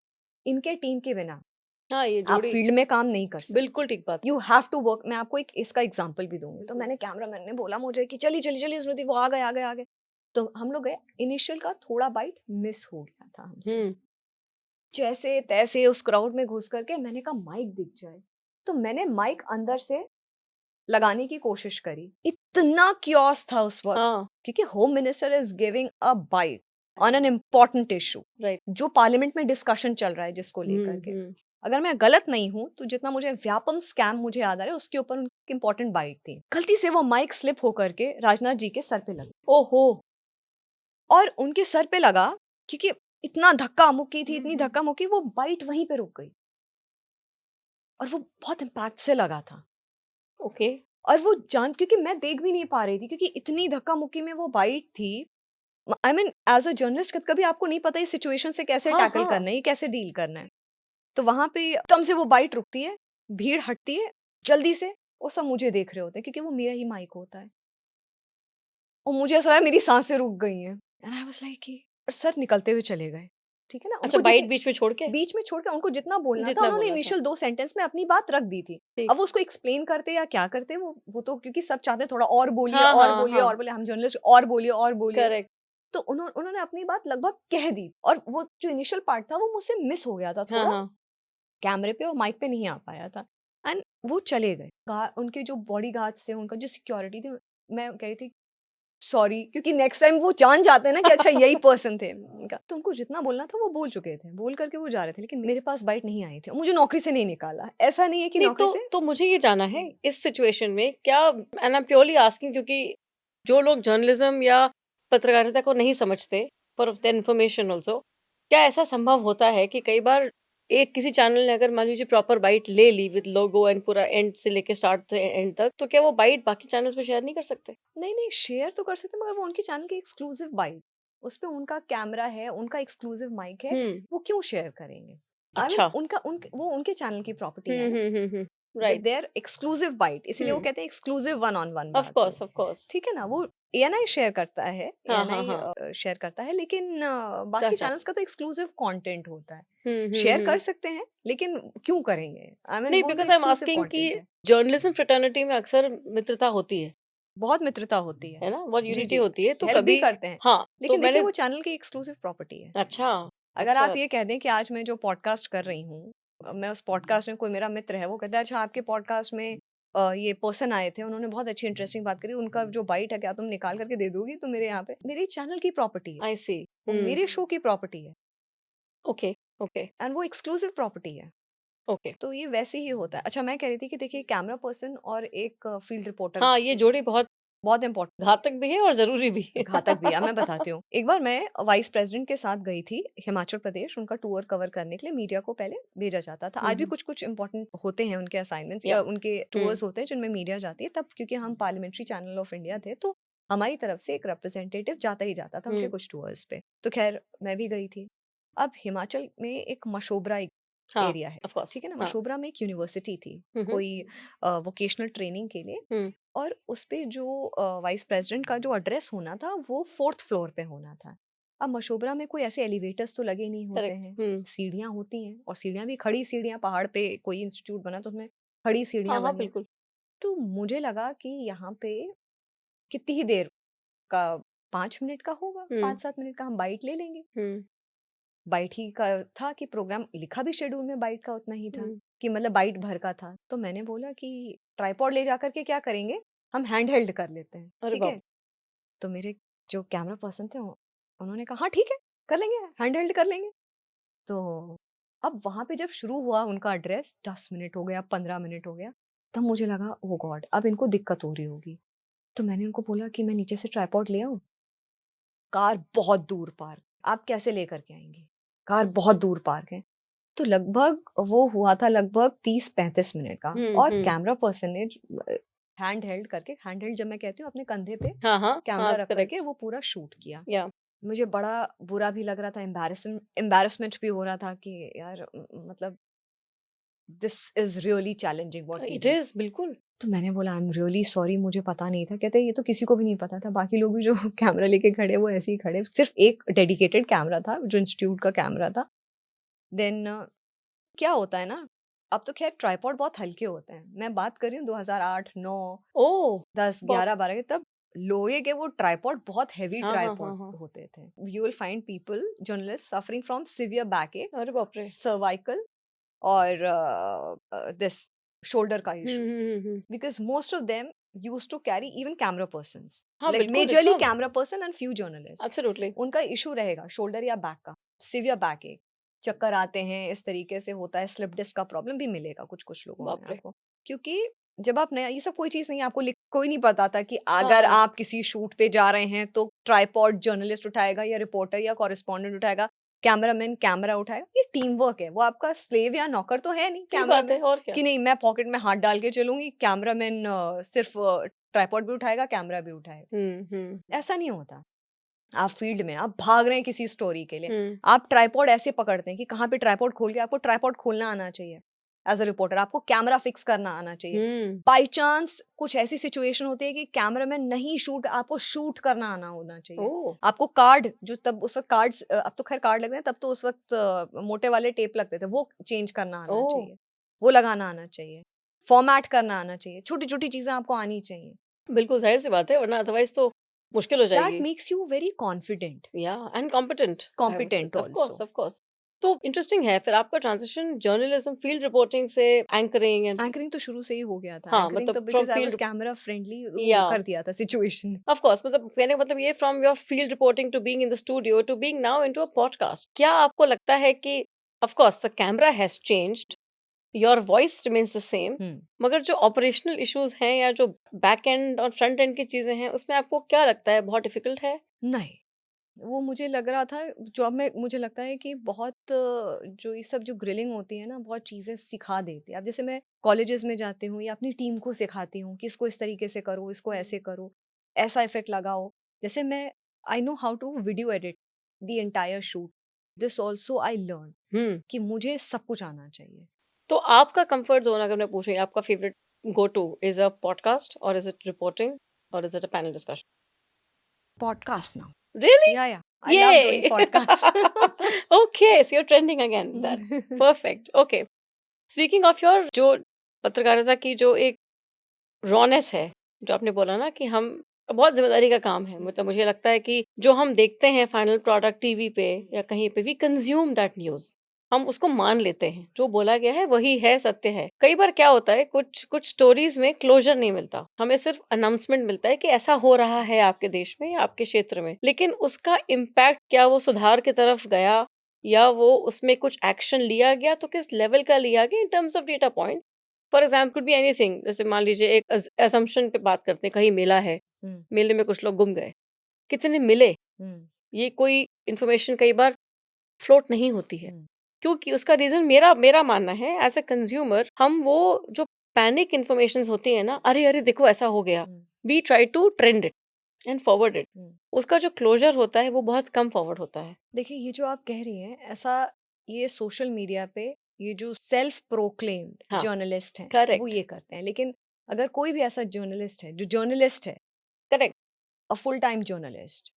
इनके टीम के बिना हाँ, ये आप जोड़ी फील्ड में काम नहीं कर सकते। बिल्कुल ठीक बात है। You have to work. मैं आपको एक इसका एग्जांपल भी दूँगी। तो बिल्कुल। मैंने कैमरामैन ने बोला मुझे कि चलिए, चलिए, चलिए स्मृति, वो आ गए, आ गए, आ गए। तो हम लोग गए, इनिशियल का थोड़ा बाइट मिस हो गया था हमसे, जैसे तैसे उस क्राउड में घुस करके मैंने कहा माइक दिख जाए, तो मैंने माइक अंदर से लगाने की कोशिश करी। इतना क्योस था उस वक्त, हाँ, क्योंकि home minister is giving a bite on an important issue, right. जो पार्लियामेंट में डिस्कशन चल रहा है जिसको लेकर के। अगर मैं गलत नहीं हूं तो जितना मुझे व्यापम स्कैम मुझे याद आ रहा है उसके ऊपर उनकी इंपॉर्टेंट बाइट थी। गलती से वो माइक स्लिप होकर के राजनाथ जी के सर पे लगा, ओहो! और उनके सर पे लगा क्योंकि इतना धक्का मुक्की थी, इतनी धक्का मुक्की, वो बाइट वहीं पे रुक गई और वो बहुत इम्पैक्ट से लगा था। ओके। और वो जान, क्योंकि मैं देख भी नहीं पा रही थी क्योंकि इतनी धक्का मुक्की में वो बाइट थी। I mean as a journalist कभी कभी आपको नहीं पता इस सिचुएशन से कैसे हाँ, टैकल हाँ। करना है, ये कैसे डील करना है। तो वहां पे एकदम से वो बाइट रुकती है, भीड़ हटती है, जल्दी से वो सब मुझे देख रहे होते हैं क्योंकि वो मेरा ही माइक होता है। और मुझे ऐसा लगा मेरी सांसें रुक गई हैं, एंड आई वाज लाइक, और सर निकलते हुए चले गए। ठीक है ना, अच्छा, उनको बाइट जितने बीच में छोड़ के? बीच में छोड़ के उनको जितना बोलना था जितना उन्होंने बोलना था। इनिशियल 2 सेंटेंस में अपनी बात रख दी थी। ठीक। अब वो उसको एक्सप्लेन करते या क्या करते, वो तो क्योंकि सब चाहते हैं थोड़ा और बोलिए हाँ, और हाँ, बोलिए हाँ। और बोलिए, हम जर्नलिस्ट और बोलिए और बोलिए। करेक्ट। तो उन्होंने अपनी बात लगभग कह दी, और वो जो इनिशियल पार्ट था वो मुझसे मिस हो गया था हाँ, थोड़ा, हाँ। कैमरे पे और माइक पे नहीं आ पाया था। एंड वो चले गए। उनके जो बॉडी गार्ड्स थे, उनका जो सिक्योरिटी थी, मैं कह रही थी सॉरी, क्योंकि नेक्स्ट टाइम वो जान जाते हैं ना कि अच्छा यही पर्सन थे। तो उनको जितना बोलना था वो बोल चुके थे, बोल करके वो जा रहे थे, लेकिन मेरे पास बाइट नहीं आई थी। मुझे नौकरी से नहीं निकाला, ऐसा नहीं है कि नहीं, नौकरी से। तो मुझे ये जानना है इस सिचुएशन में क्या, and I am purely asking क्योंकि जो लोग जर्नलिज्म या पत्रकारिता को नहीं समझते, फॉर देयर इन्फॉर्मेशन आल्सो, क्या ऐसा संभव होता है कि कई बार एक किसी चैनल ने अगर मान लीजिए प्रॉपर बाइट ले ली विद लोगो एंड पूरा एंड से लेके स्टार्ट से एंड तक, तो क्या वो बाइट बाकी चैनल्स पे शेयर नहीं कर सकते? नहीं नहीं, शेयर तो कर सकते, मगर वो उनके चैनल की एक्सक्लूसिव बाइट, उस पे उनका कैमरा है, उनका एक्सक्लूसिव माइक है, हम्म। वो क्यों शेयर करेंगे? आई मीन अच्छा। वो उनके चैनल की प्रॉपर्टी है ना, with right. There exclusive bite, इसीलिए वो कहते हैं exclusive one on one of बात कोर्स, हो। Of course. ठीक है ना, वो एएनआई शेयर करता है, हाँ, हाँ, एएनआई हाँ। शेयर करता है, लेकिन बाकी गॉट इट। चैनल्स का तो एक्सक्लूसिव कंटेंट होता है। हम्म, शेयर कर हम्म। सकते हैं, लेकिन क्यों करेंगे? आई मीन नहीं, वो उनका because I am exclusive asking कि कंटेंट है। जर्नलिज्म फ्रेटर्निटी में अक्सर मित्रता होती बहुत मित्रता होती है ना? बहुत जी यूनिटी जी, होती है, तो हेल्प भी कभी करते हैं, हाँ, तो लेकिन देखिए मैंने वो चैनल की एक्सक्लूसिव प्रॉपर्टी है। अच्छा, अगर आप अच्छा। ये कह दें कि आज मैं जो पॉडकास्ट कर रही हूँ, मैं उस पॉडकास्ट में कोई मेरा मित्र है, वो कहता है अच्छा आपके पॉडकास्ट में ये पर्सन आए थे, उन्होंने बहुत अच्छी इंटरेस्टिंग बात करी, उनका जो बाइट है क्या तुम निकाल करके दे दोगी? तो मेरे यहाँ पे मेरे चैनल की प्रॉपर्टी है, आई सी। वो मेरे शो की प्रॉपर्टी है, ओके, ओके, एंड वो एक्सक्लूसिव प्रॉपर्टी है। ओके। तो ये वैसे ही होता है। अच्छा, मैं कह रही थी कि देखिए कैमरा पर्सन और एक फील्ड रिपोर्टर हाँ, ये जोड़ी बहुत बहुत इंपॉर्टेंट, घातक भी है और ज़रूरी भी है। घातक भी है, मैं बताती हूँ। एक बार मैं वाइस प्रेसिडेंट के साथ गई थी हिमाचल प्रदेश, उनका टूर कवर करने के लिए। मीडिया को पहले भेजा जाता था, आज भी कुछ कुछ इंपॉर्टेंट होते हैं उनके असाइनमेंट्स या या उनके टूर्स होते हैं जिनमें मीडिया जाती है। तब क्योंकि हम पार्लियामेंट्री चैनल ऑफ इंडिया थे, तो हमारी तरफ से एक रिप्रेजेंटेटिव जाता ही जाता था उनके कुछ टूर्स पे। तो खैर मैं भी गई थी। अब हिमाचल में एक मशोबरा हाँ, एरिया है, ऑफ कोर्स। ठीक है ना, हाँ। मशोबरा में एक यूनिवर्सिटी थी, कोई वोकेशनल ट्रेनिंग के लिए, हुँ, और उस पे जो वाइस प्रेसिडेंट का जो एड्रेस होना था वो 4th फ्लोर पे होना था। अब मशोबरा में कोई ऐसे एलिवेटर्स तो लगे नहीं होते करेक्ट। हैं, हुँ। सीढ़ियाँ होती हैं, और सीढ़ियाँ भी खड़ी सीढ़ियाँ, पहाड़ पे कोई इंस्टीट्यूट बना तो उसमें खड़ी हाँ, सीढ़ियाँ हाँ, बनी हैं। बिल्कुल। तो मुझे लगा कि यहाँ पे कितनी ही देर का, 5 मिनट का होगा, हुँ, 5-7 मिनट का हम बाइट ले लेंगे। हुँ, बाइट ही का था कि प्रोग्राम लिखा भी शेड्यूल में बाइट का उतना ही था, हुँ। कि मतलब बाइट भर का था। तो मैंने बोला कि ट्राइपॉड ले जाकर के क्या करेंगे, हम हैंड हेल्ड कर लेते हैं, अरे ठीक बाप! है? तो मेरे जो कैमरा पर्सन थे उन्होंने कहा हाँ ठीक है, कर लेंगे, हैंड हेल्ड कर लेंगे। तो अब वहां पे जब शुरू हुआ उनका एड्रेस, 10 मिनट हो गया, 15 मिनट हो गया, तब मुझे लगा ओ गॉड अब इनको दिक्कत हो रही होगी। तो मैंने उनको बोला कि मैं नीचे से ट्राइपॉड ले आऊं, कार बहुत दूर पार्क, आप कैसे लेकर के आएंगे, कार बहुत दूर पार्क है। तो लगभग वो हुआ था लगभग 30-35 मिनट का, हुँ, और हुँ। कैमरा पर्सन ने हैंड हेल्ड करके, हैंड हेल्ड जब मैं कहती हूँ अपने कंधे पे हाँ, हाँ, कैमरा हाँ, रख करके करेक्ट। वो पूरा शूट किया। या मुझे बड़ा बुरा भी लग रहा था, एम्बैरेसमेंट भी हो रहा था कि यार मतलब this is really challenging what we it do. Is बिल्कुल। तो मैंने बोला आई एम रियली सॉरी, मुझे पता नहीं था। कहते ये तो किसी को भी नहीं पता था, बाकी लोग भी जो कैमरा लेके खड़े वो ऐसे ही खड़े, सिर्फ एक डेडिकेटेड कैमरा था जो इंस्टीट्यूट का कैमरा था। देन क्या होता है ना, अब तो खैर ट्राइपॉड बहुत हल्के होते हैं, मैं बात कर रही हूँ 2008, 9, ओह! 10, बाप 11, 12 के, तब लोहे के वो ट्राइपॉड बहुत हैवी हाँ हाँ हाँ ट्राइपॉड हाँ होते थे. You will find people journalist suffering from severe back अरे बाप रे सर्वाइकल और दिस शोल्डर का issue hmm. because most of them used to carry even camera persons हाँ like बिल्कुल majorly एकदम camera person and few journalists. Absolutely उनका issue रहेगा शोल्डर या बैक का सिवियर बैक एक चक्कर आते हैं इस तरीके से होता है स्लिप डिस्क का प्रॉब्लम भी मिलेगा कुछ कुछ लोगों में बाप रे आपको क्योंकि जब आप नया ये सब कोई चीज नहीं आपको कोई नहीं बताता कि हाँ अगर हाँ आप किसी शूट पे जा रहे हैं तो ट्राइपॉड जर्नलिस्ट उठाएगा या रिपोर्टर या कॉरेस्पॉन्डेंट उठाएगा कैमरामैन कैमरा उठाएगा ये टीम वर्क है वो आपका स्लेव या नौकर तो है नहीं सही बात कैमरामैन है और क्या कि नहीं मैं पॉकेट में हाथ डाल के चलूंगी कैमरामैन सिर्फ ट्राइपॉड भी उठाएगा कैमरा भी उठाएगा ऐसा नहीं होता आप फील्ड में आप भाग रहे हैं किसी स्टोरी के लिए हम्म आप ट्राइपॉड ऐसे पकड़ते हैं कि कहाँ पे ट्राइपॉड खोल के आपको ट्राइपॉड खोलना आना चाहिए एज अ रिपोर्टर आपको कैमरा फिक्स करना आना चाहिए हम्म बाई चांस कुछ ऐसी सिचुएशन होती है कि कैमरामैन नहीं शूट आपको शूट करना आना होना चाहिए ओ आपको कार्ड जो तब उस वक्त कार्ड्स अब तो खैर कार्ड लग रहे हैं तब तो उस वक्त मोटे वाले टेप लगते थे वो चेंज करना आना ओ चाहिए वो लगाना आना चाहिए फॉर्मेट करना आना चाहिए छोटी छोटी चीजें आपको आनी चाहिए बिल्कुल जाहिर सी बात है वरना अदरवाइज तो मुश्किल हो दैट जाएगी मेक्स यू वेरी कॉन्फिडेंट या and competent I would say competent also of course तो इंटरेस्टिंग है फिर आपका ट्रांजिशन जर्नलिज्म फील्ड रिपोर्टिंग से एंकरिंग एंड एंकरिंग तो शुरू से ही हो गया था हाँ एंकरिंग मतलब तो from because I was field camera friendly या कर दिया था सिचुएशन ऑफ कोर्स मतलब कहने का मतलब ये from your field reporting to being in the studio to being now into a podcast क्या आपको लगता है कि of course the camera has changed your voice remains the same मगर जो ऑपरेशनल इश्यूज हैं या जो बैक एंड और फ्रंट एंड की चीजें हैं उसमें आपको क्या लगता है बहुत डिफिकल्ट है नहीं वो मुझे लग रहा था जॉब में मुझे लगता है कि बहुत जो ये सब जो ग्रिलिंग होती है ना बहुत चीज़ें सिखा देती है अब जैसे मैं कॉलेजेस में जाती हूँ या अपनी टीम को सिखाती हूँ कि इसको इस तरीके से करो इसको ऐसे करो ऐसा इफेक्ट लगाओ जैसे मैं I know how to video edit the entire shoot this also I learn hmm कि मुझे सब कुछ आना चाहिए तो आपका कंफर्ट जोन अगर मैं पूछूं आपका favourite go to is a podcast और इज इट रिपोर्टिंग और is it a panel discussion podcast now really या I love doing Yay! Podcast Okay, so you're trending again then. Perfect. Okay. Speaking of your जो पत्रकारिता की जो एक rawness है जो आपने बोला ना कि हम बहुत जिम्मेदारी का काम है मतलब मुझे लगता है कि जो हम देखते हैं फाइनल प्रोडक्ट टीवी पे या कहीं पे वी कंज्यूम दैट न्यूज हम उसको मान लेते हैं जो बोला गया है वही है सत्य है कई बार क्या होता है कुछ कुछ स्टोरीज में क्लोजर नहीं मिलता हमें सिर्फ अनाउंसमेंट मिलता है कि ऐसा हो रहा है आपके देश में या आपके क्षेत्र में लेकिन उसका इम्पैक्ट क्या वो सुधार की तरफ गया या वो उसमें कुछ एक्शन लिया गया तो किस लेवल का लिया गया in terms of data point for example could be anything जैसे मान लीजिए एक असम्पशन पे बात करते हैं कहीं मेला है मेले में कुछ लोग गुम गए कितने मिले ये कोई इन्फॉर्मेशन कई बार फ्लोट नहीं होती है क्योंकि उसका रीजन मेरा मेरा मानना है एज अ कंज्यूमर हम वो जो पैनिक इन्फॉर्मेशन होती है ना अरे अरे देखो ऐसा हो गया we try to trend it and forward it उसका जो क्लोजर होता है वो बहुत कम फॉरवर्ड होता है देखिए ये जो आप कह रही हैं ऐसा ये सोशल मीडिया पे ये जो सेल्फ प्रोक्लेम्ड हाँ जर्नलिस्ट हैं वो करेक्ट ये करते हैं लेकिन अगर कोई भी ऐसा जर्नलिस्ट है जो जर्नलिस्ट है correct a full time journalist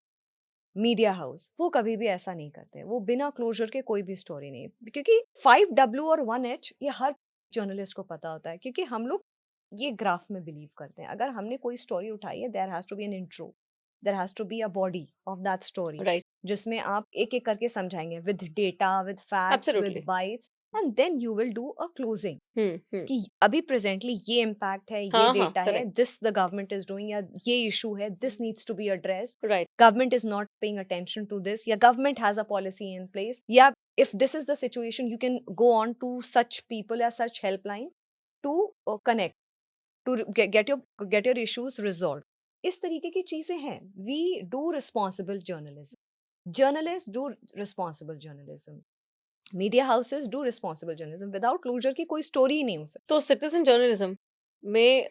media house वो कभी भी ऐसा नहीं करते वो बिना क्लोजर के कोई भी स्टोरी नहीं क्योंकि 5W और 1H ये हर जर्नलिस्ट को पता होता है क्योंकि हम लोग ये ग्राफ में बिलीव करते हैं अगर हमने कोई स्टोरी उठाई है there has to be an intro there has to be a body of that story right जिसमें आप एक एक करके समझाएंगे with data with facts with absolutely bites and then you will do a closing कि अभी प्रेजेंटली ये impact है ये हाँ हाँ डेटा है correct this the government is doing या ये इशू है this needs to be addressed right government is not paying attention to this या government has a policy in place या if this is the situation you can go on to such people या such helpline to connect to get your issues resolved इस तरीके की चीजें हैं we do responsible journalism journalists do responsible journalism media houses do responsible journalism without closure की कोई story ही नहीं हो सकती तो सिटीजन जर्नलिज्म में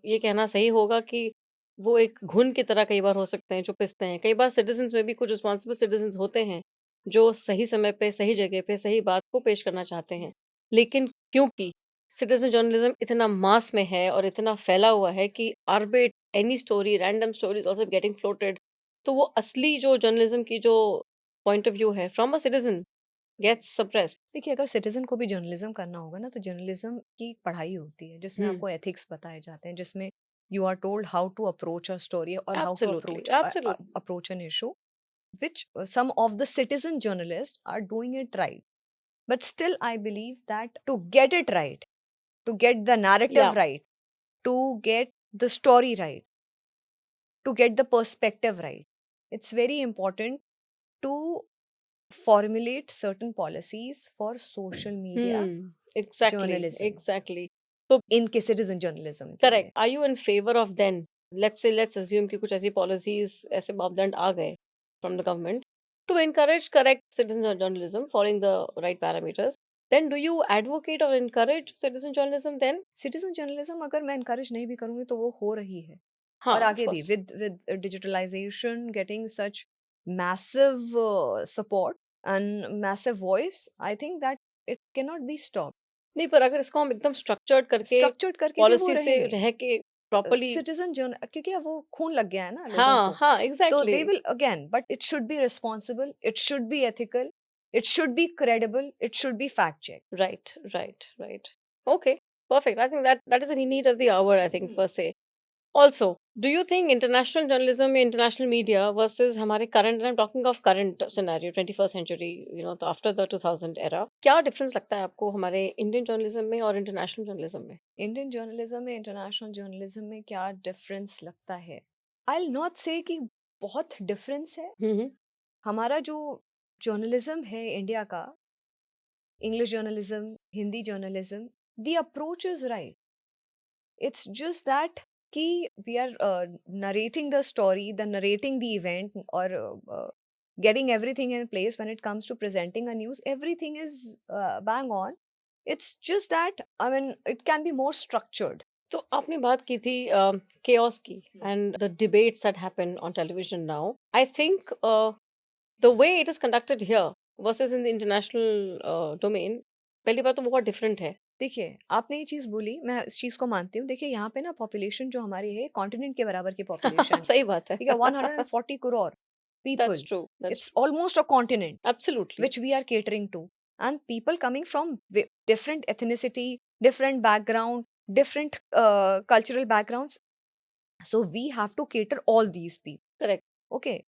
ये कहना सही होगा कि वो एक घुन की तरह कई बार हो सकते हैं जो पिसते हैं कई बार सिटीजन्स में भी कुछ रिस्पॉन्सिबल सिटीजन्स होते हैं जो सही समय पे सही जगह पे सही बात को पेश करना चाहते हैं लेकिन क्योंकि सिटीजन जर्नलिज्म इतना मास में है और इतना फैला हुआ है कि arbit any story random stories also getting floated तो वो असली जो जर्नलिज्म की जो पॉइंट ऑफ व्यू है from a citizen gets suppressed देखिए अगर सिटीजन को भी जर्नलिज्म करना होगा ना तो जर्नलिज्म की पढ़ाई होती है जिसमें आपको एथिक्स बताए जाते हैं जिसमें You are told how to approach a story or how to Absolutely, absolutely. approach an issue, which some of the citizen journalists are doing it right. But still, I believe that to get it right, to get the narrative Yeah. right, to get the story right, to get the perspective right, it's very important to formulate certain policies for social media Exactly, journalism exactly. So इनके citizen journalism के correct. लिए. Are you in favor of then? Let's say, let's assume कि कुछ ऐसी policies, ऐसे मापदंड आ गए from the government to encourage correct citizen journalism, following the right parameters. Then do you advocate or encourage citizen journalism then? Citizen journalism अगर मैं encourage नहीं भी करूँगी तो वो हो रही है. हाँ, और of आगे भी course. with digitalization getting such massive support and massive voice, I think that it cannot be stopped. नहीं, पर अगर इसको हम एकदम structured करके Structured करके भी वो policy से रहेंगे. रह के properly, Citizen journal क्योंकि अब वो खून लग गया है ना लोगों हाँ, को. हाँ, तो exactly. they will again, but it should be responsible, it should be ethical, it should be credible, it should be fact checked. Right, right, right. Okay, perfect. I think that is a need of the hour, I think, per se. Also, do you think international journalism, international media versus हमारे current, and I'm talking of current scenario, 21st century, तो after the 2000 era, क्या difference लगता है आपको हमारे Indian journalism में और international journalism में? Indian journalism में international journalism में क्या difference लगता है? I'll not say कि बहुत difference है. हम्म, हमारा जो journalism है इंडिया का, English journalism, Hindi journalism, the approach is right. It's just that कि we are narrating the story, the narrating the event, or getting everything in place when it comes to presenting a news. Everything is bang on. It's just that, I mean, it can be more structured. तो आपने बात की थी chaos की and the debates that happen on television now. I think the way it is conducted here versus in the international domain, पहली बात तो बहुत different है. देखिए आपने ये चीज़ बोली, मैं इस चीज़ को मानती हूँ. देखिए यहाँ पे ना पॉपुलेशन जो हमारी है कॉन्टिनेंट के बराबर की पॉपुलेशन. सही बात है. ठीक है, 140 crore people. That's true. That's It's almost a continent absolutely. which we are catering to, and people coming from different ethnicity, different background, different cultural backgrounds. So we have to cater all these people. Correct. Okay.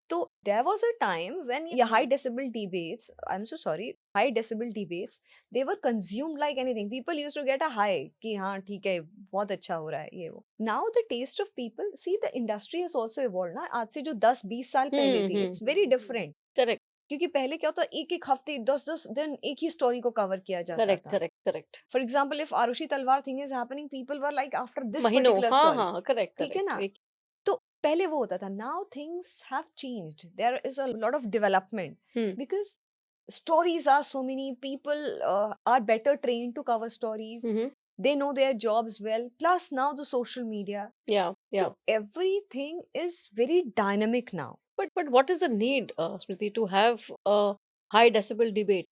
So there was a time when high decibel debates, I'm so sorry, high decibel debates, they were consumed like anything. People used to get a high कि हाँ ठीक है बहुत अच्छा हो रहा है ये वो. Now the taste of people, see the industry has also evolved ना. आज से जो 10-20 साल पहले थी, it's very different. Correct. क्योंकि पहले क्या होता, एक हफ्ते 10 दिन एक ही स्टोरी को कवर किया जाता Correct, था. correct, correct. For example, if Arushi Talwar thing is happening, people were like after this महीनों, particular हाँ story. हाँ, correct, ठीक है correct. ना. तो पहले वो होता था. Now things have changed. There is a lot of development because stories are so many. People are better trained to cover stories. They know their jobs well. Plus now the social media. Yeah, yeah. So everything is very dynamic now. But what is the need, Smriti, to have a high decibel debate?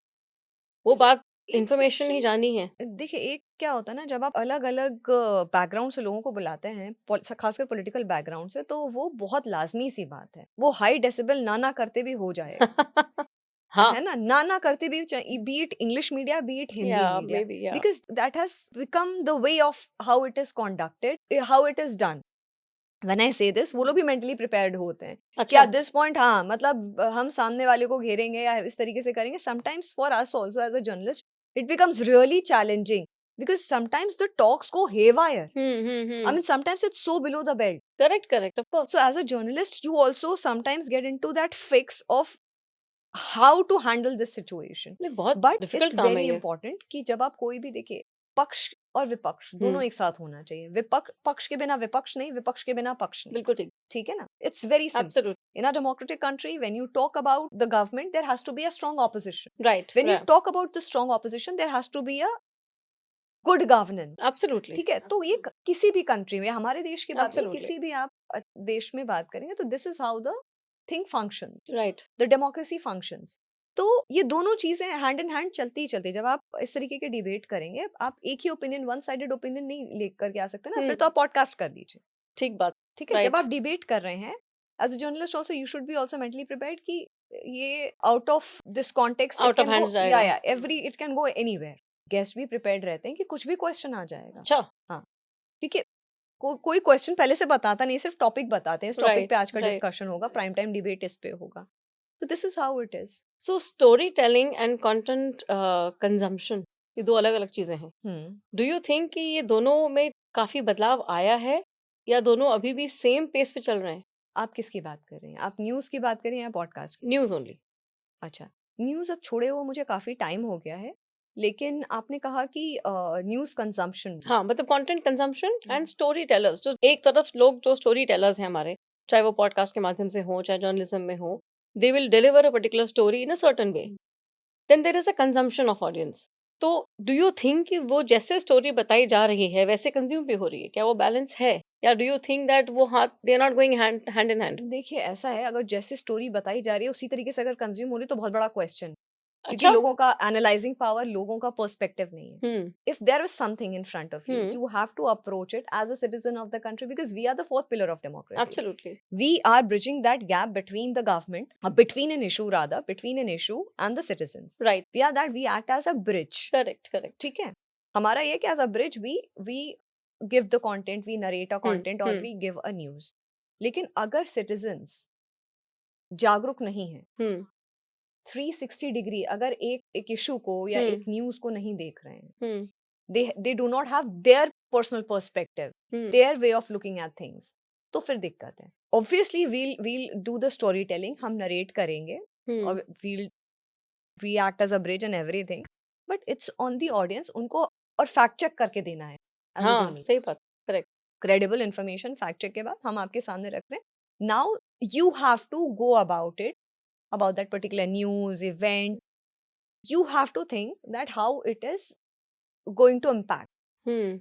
वो बात information ही जानी है. देखिए एक क्या होता है ना, जब आप अलग अलग बैकग्राउंड से लोगों को बुलाते हैं, खासकर पॉलिटिकल बैकग्राउंड से, तो वो बहुत लाजमी सी बात है. वो हाई डेसिबल ना करते भी हो जाएगा. हाँ. है ना ना करते भी, be it English media, be it Hindi Yeah, media, maybe, yeah. because that has become the way of how it is conducted, how it is done. When I say this, वो लोग भी mentally prepared होते हैं कि अच्छा. at this point हाँ मतलब हम सामने वाले को घेरेंगे या इस तरीके से करेंगे. Sometimes for us also as a journalist, it becomes really challenging because sometimes the talks go haywire. I mean, sometimes it's so below the belt. Correct, correct, of course. So as a journalist, you also sometimes get into that fix of how to handle this situation. नहीं, बहुत But difficult it's काम है very ये. important कि जब आप कोई भी देखिए, पक्ष और विपक्ष दोनों एक साथ होना चाहिए. पक्ष के बिना विपक्ष नहीं, विपक्ष के बिना पक्ष नहीं. बिल्कुल ठीक. ठीक है ना. It's very simple. Absolutely. In a democratic country, when you talk about the government, there has to be a strong opposition. Right. When you right. talk about the strong opposition, there has to be a good governance. Absolutely. ठीक है. तो ये किसी भी country में, हमारे देश की बात नहीं, Absolutely. किसी भी आप देश में बात करेंगे तो this is how the thing functions. Right. The democracy functions. तो ये दोनों चीजें हैंड इन हैंड चलती ही चलती. जब आप इस तरीके के डिबेट करेंगे, आप एक ही ओपिनियन, वन साइडेड ओपिनियन नहीं लेकर के आ सकते ना. फिर तो आप पॉडकास्ट कर लीजिए. ठीक बात. ठीक है. Right. जब आप डिबेट कर रहे हैं, as a journalist also you should be also mentally prepared कि ये out of this context, Out of hands जाएगा. या every it can go anywhere. Guest भी प्रिपेयर्ड रहते हैं कि कुछ भी क्वेश्चन आ जाएगा. अच्छा. हाँ, क्योंकि कोई क्वेश्चन पहले से बताता नहीं, सिर्फ टॉपिक बताते हैं, इस टॉपिक पे आज का right. डिस्कशन होगा, प्राइम टाइम डिबेट इस पे होगा. तो this is how it is. So storytelling and content consumption ये दो अलग अलग चीजें हैं. डू यू थिंक कि ये दोनों में काफी बदलाव आया है या दोनों अभी भी सेम पेस पे चल रहे हैं? आप किसकी बात कर रहे हैं? आप न्यूज की बात कर रहे हैं या पॉडकास्ट की? News only. अच्छा, न्यूज अब छोड़े हुए मुझे काफी टाइम हो गया है, लेकिन आपने कहा कि न्यूज कंजम्पशन. हाँ, मतलब content consumption and story tellers. जो एक तरफ लोग जो स्टोरी टेलर्स हैं हमारे, चाहे वो पॉडकास्ट के माध्यम से हो चाहे जर्नलिज्म में हो, they will deliver a particular story in a certain way. Then there is a consumption of audience. तो डू यू थिंक कि वो जैसे स्टोरी बताई जा रही है वैसे कंज्यूम भी हो रही है? क्या वो बैलेंस है या डू यू थिंक दैट वो हाथ they are not going hand in hand? देखिए ऐसा है, अगर जैसे स्टोरी बताई जा रही है उसी तरीके से अगर कंज्यूम हो रही है तो बहुत बड़ा क्वेश्चन, क्योंकि अच्छा. लोगों का एनालाइजिंग पावर, लोगों का पर्सपेक्टिव नहीं है. हम्म. If there is something in front of you, Hmm. you have to approach it as a citizen of the country, because we are the fourth pillar of democracy. Absolutely. We are bridging that gap between the government, between an issue rather, between an issue and the citizens. Right. We act as a bridge. Correct. ठीक है, हमारा ये कि as a bridge we give the content, we narrate a content or we give a news. लेकिन अगर citizens जागरूक नहीं है, 360 डिग्री अगर एक इशू को या एक न्यूज को नहीं देख रहे हैं, they do not have their personal perspective, their way of looking at things, तो फिर दिक्कत है. Obviously we'll do the storytelling, हम narrate करेंगे और we act as a bridge and everything, but it's on the audience, उनको और fact check करके देना है as a journalist. सही बात. Correct. Credible information fact check के बाद हम आपके सामने रख रहे हैं. Now you have to go about that particular news event. You have to think that how it is going to impact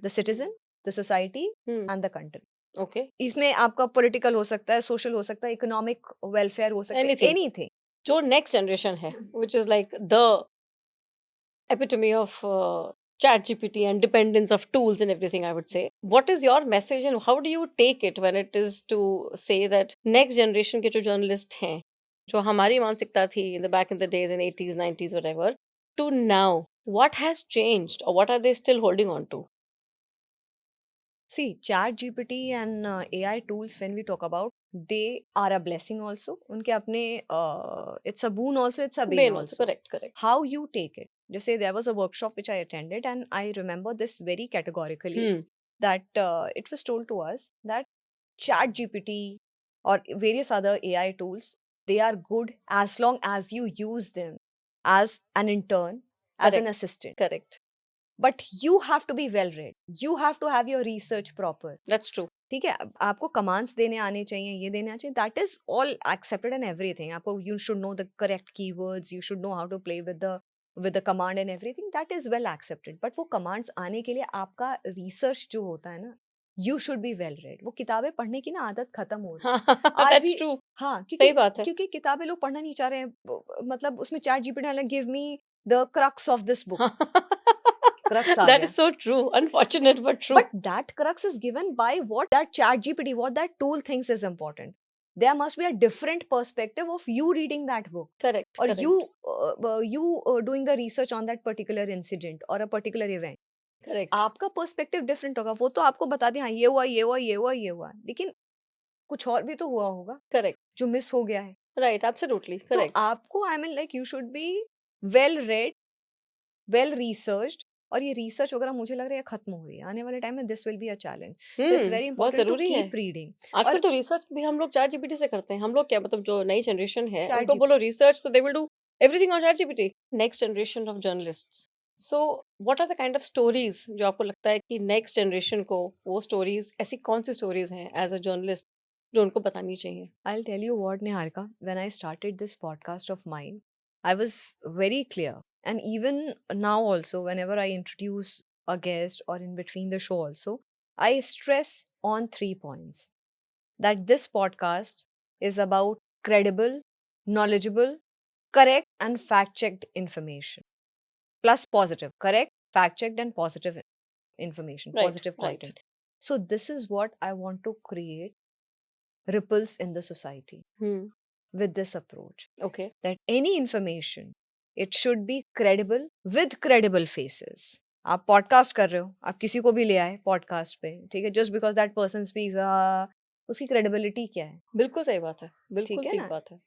the citizen, the society and the country. Okay. इसमें आपका political हो सकता है, social हो सकता है, economic welfare हो सकता है, anything. जो next generation है, which is like the epitome of ChatGPT and dependence of tools and everything, I would say. What is your message and how do you take it when it is to say that next generation के जो journalist हैं, जो हमारी मानसिकता थी in the back in the days in 80s, 90s, whatever, to now, what has changed or what are they still holding on to? See, ChatGPT and AI tools, when we talk about, they are a blessing also. उनके अपने it's a boon also, it's a bane also. Correct. How you take it? Just say there was a workshop which I attended and I remember this very categorically, that it was told to us that ChatGPT or various other AI tools, they are good as long as you use them as an intern, as an assistant. Correct. But you have to be well read. You have to have your research proper. That's true. ठीक है, आपको commands देने आने चाहिए, ये देना चाहिए. That is all accepted and everything. आपको you should know the correct keywords. You should know how to play with the command and everything. That is well accepted. But वो कमांड्स आने के लिए आपका research जो होता है ना, you should be well read. वो किताबें पढ़ने की ना आदत खत्म हो रही है. That's true. हाँ, सही बात है. क्योंकि किताबें लोग पढ़ना नहीं चाह रहे हैं. मतलब उसमें ChatGPT डालना, give me the crux of this book. That is so true. Unfortunate but true. But that crux is given by what that ChatGPT, what that tool thinks is important. There must be a different perspective of you reading that book. Correct. Or you doing the research on that particular incident or a particular event. Correct. आपका perspective different होगा. वो तो आपको बता दे, हाँ ये हुआ, लेकिन कुछ और भी तो हुआ होगा. Correct. जो मिस हो गया है. Right. Absolutely. Correct. तो आपको, I mean, like you should be well read, well researched. और ये रिसर्च वगैरह मुझे लग रहा है खत्म हो रही है. आने वाले टाइम में this will be a challenge. So it's very important to keep reading. आजकल तो रिसर्च भी हम लोग ChatGPT से करते हैं. हम लोग क्या, मतलब जो नई जनरेशन है उनको बोलो रिसर्च, तो they will do everything on ChatGPT. Next generation of journalists, so what are the kind of stories जो आपको लगता है कि नेक्स्ट जनरेशन को, वो स्टोरीज ऐसी कौन सी स्टोरीज हैं एज अ जर्नलिस्ट जो उनको बतानी चाहिए? I will tell you what, Niharika, when I started this podcast of mine, I was very clear, and even now also whenever I introduce a guest or in between the show also, I stress on 3 points. That this podcast is about credible, knowledgeable, correct and fact-checked information. Plus positive, correct, fact-checked and positive information, positive content. So this is what I want to create ripples in the society with this approach. Okay. That any information, it should be credible with credible faces. आप podcast कर रहे हो, आप किसी को भी ले आए पॉडकास्ट पे, ठीक है, just because that person speaks, उसकी क्रेडिबिलिटी क्या है? बिल्कुल सही बात है, बिल्कुल ठीक है ठीक ना? बात है।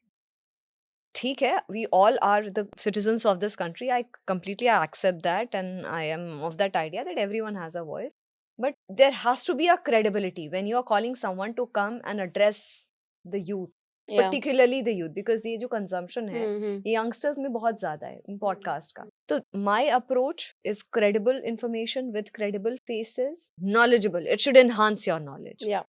ठीक है, we all are the citizens of this country. I completely accept that, and I am of that idea that everyone has a voice. But there has to be a credibility when you are calling someone to come and address the youth, Yeah. particularly the youth, because ये जो consumption है, हम्म ये youngsters में बहुत ज़्यादा है podcast का. तो my approach is credible information with credible faces, knowledgeable. It should enhance your knowledge. Yeah.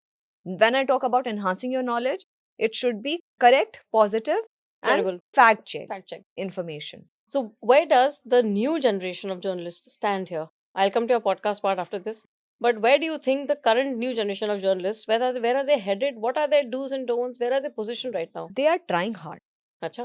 When I talk about enhancing your knowledge, it should be correct, positive, Credible. and fact check Fact check. information. So where does the new generation of journalists stand here? I'll come to your podcast part after this. But where do you think the current new generation of journalists, where are they headed? What are their do's and don'ts? Where are they positioned right now? They are trying hard. Acha.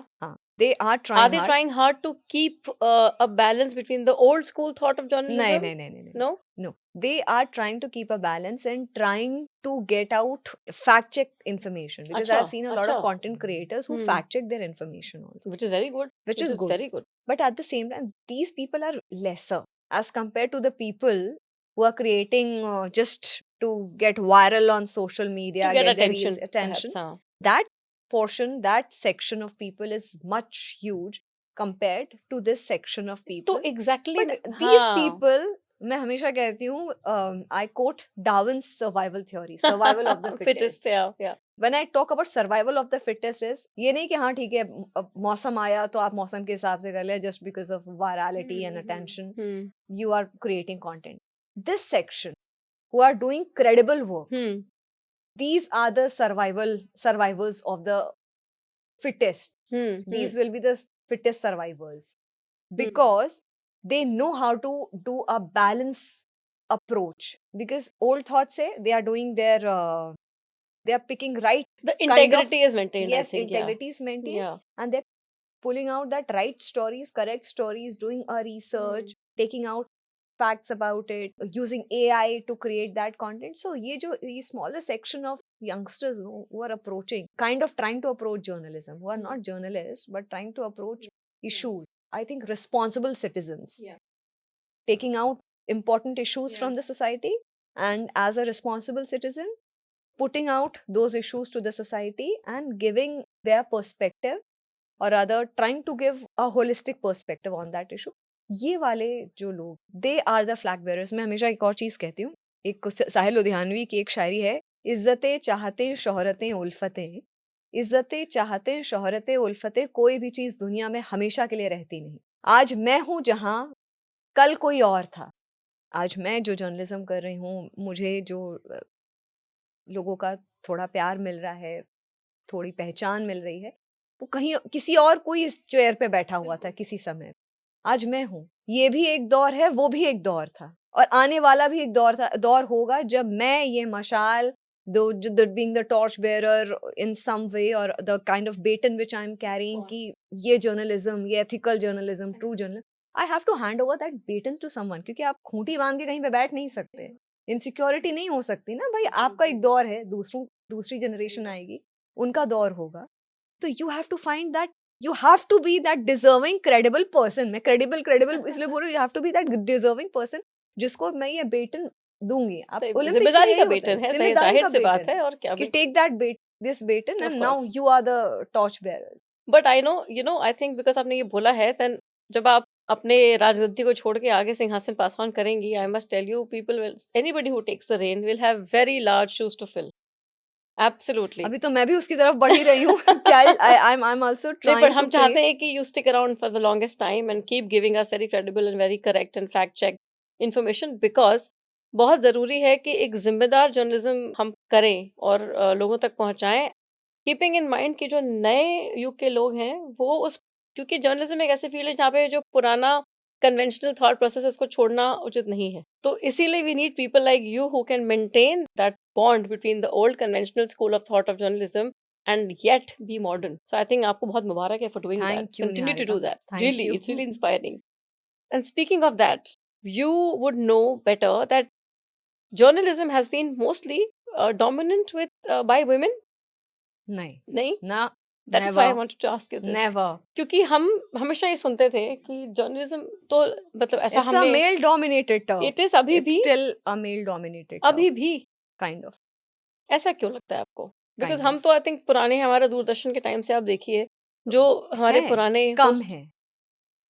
They are trying Are they hard. trying hard to keep a balance between the old school thought of journalism? No. No? They are trying to keep a balance and trying to get out fact check information, because Acha, I've seen a lot of acha. content creators who fact check their information also, Which is very good. which is good. Very good. But at the same time, these people are lesser as compared to the people who are creating just to get viral on social media, To get their attention. attention. Perhaps, That portion, that section of people is much huge compared to this section of people. So exactly. But these people, मैं हमेशा कहती हूँ, I quote Darwin's survival theory, survival of the fittest. Yeah. When I talk about survival of the fittest is ये नहीं कि हाँ ठीक है, मौसम आया तो आप मौसम के हिसाब से कर ले, just because of virality and attention, you are creating content. This section who are doing credible work, these are the survivors of the fittest. These will be the fittest survivors, because they know how to do a balanced approach. Because old thoughts say they are doing their they are picking right, the integrity is maintained. yes, I think, integrity is maintained. Yeah. And they're pulling out that right stories, correct stories, doing a research, taking out facts about it, using AI to create that content. So ye smaller section of youngsters who are approaching, kind of trying to approach journalism, who are not journalists but trying to approach issues, I think responsible citizens, taking out important issues from the society, and as a responsible citizen putting out those issues to the society and giving their perspective, or rather trying to give a holistic perspective on that issue. ये वाले जो लोग, they are the flag bearers. मैं हमेशा एक और चीज़ कहती हूँ, एक साहिल लुधियानवी की एक शायरी है, इज्जतें चाहते शोहरतें उल्फतें, इज्जतें चाहते शोहरतें उल्फतें, कोई भी चीज़ दुनिया में हमेशा के लिए रहती नहीं. आज मैं हूँ जहाँ कल कोई और था. आज मैं जो जर्नलिज्म कर रही हूँ, मुझे जो लोगों का थोड़ा प्यार मिल रहा है, थोड़ी पहचान मिल रही है, वो कहीं किसी और कोई इस चेयर पे बैठा हुआ था किसी समय. आज मैं हूँ. ये भी एक दौर है, वो भी एक दौर था, और आने वाला भी एक दौर होगा जब मैं ये मशाल, being the torch bearer in some way, or the kind of baton which I'm carrying, कि ये journalism, ये ethical journalism, true journalism, I have to hand over that baton to someone. क्योंकि आप खूंटी बांध के कहीं पे बैठ नहीं सकते, इनसिक्योरिटी नहीं हो सकती ना भाई. आपका एक दौर है, दूसरी जनरेशन आएगी, उनका दौर होगा. तो you have to find that, you have to be that deserving credible person. मैं credible इसलिए बोल रही हूँ, you have to be that deserving person जिसको मैं ये बेटन दूंगी. आप जिम्मेदारी का बेटन है, सही जाहिर सी बात है. और क्या, कि take that this baton and now you are the torch bearers. But I know, I think because आपने ये बोला है, then जब आप अपने राजगद्दी को छोड़ के आगे सिंहासन पास ऑन करेंगी, I must tell you, anybody who takes the reign will have very large shoes to fill. Absolutely. अभी तो मैं भी उसकी तरफ बढ़ ही रही हूँ. I'm also trying. But हम चाहते हैं कि you stick around for the longest time and keep giving us very credible and very correct and fact check information, because बहुत जरूरी है कि एक जिम्मेदार जर्नलिज्म हम करें और लोगों तक पहुंचाएं, कीपिंग इन माइंड कि जो नए युग के लोग हैं वो क्योंकि जर्नलिज्म एक ऐसी फील्ड है जहाँ पे जो पुराना कन्वेंशनल थॉट प्रोसेस उसको छोड़ना उचित नहीं है. तो इसीलिए we need people like you who can maintain that bond between the old conventional school of thought of journalism and yet be modern. So I think आपको बहुत मुबारक है for doing that. Continue to do that. Really, it's really inspiring. And speaking of that, you would know better that journalism has been mostly dominant by women. नहीं. That is why I Never. wanted to ask you this. Never. क्योंकि हम हमेशा ये सुनते थे कि journalism तो मतलब ऐसा It's a हमने male dominated term. it is अभी It's भी still a male dominated term. अभी भी Kind of. ऐसा क्यों लगता है आपको? बिकॉज Kind हम of. तो आई थिंक पुराने हमारा दूरदर्शन के टाइम से आप देखिए जो हमारे है, पुराने कम होस्ट है,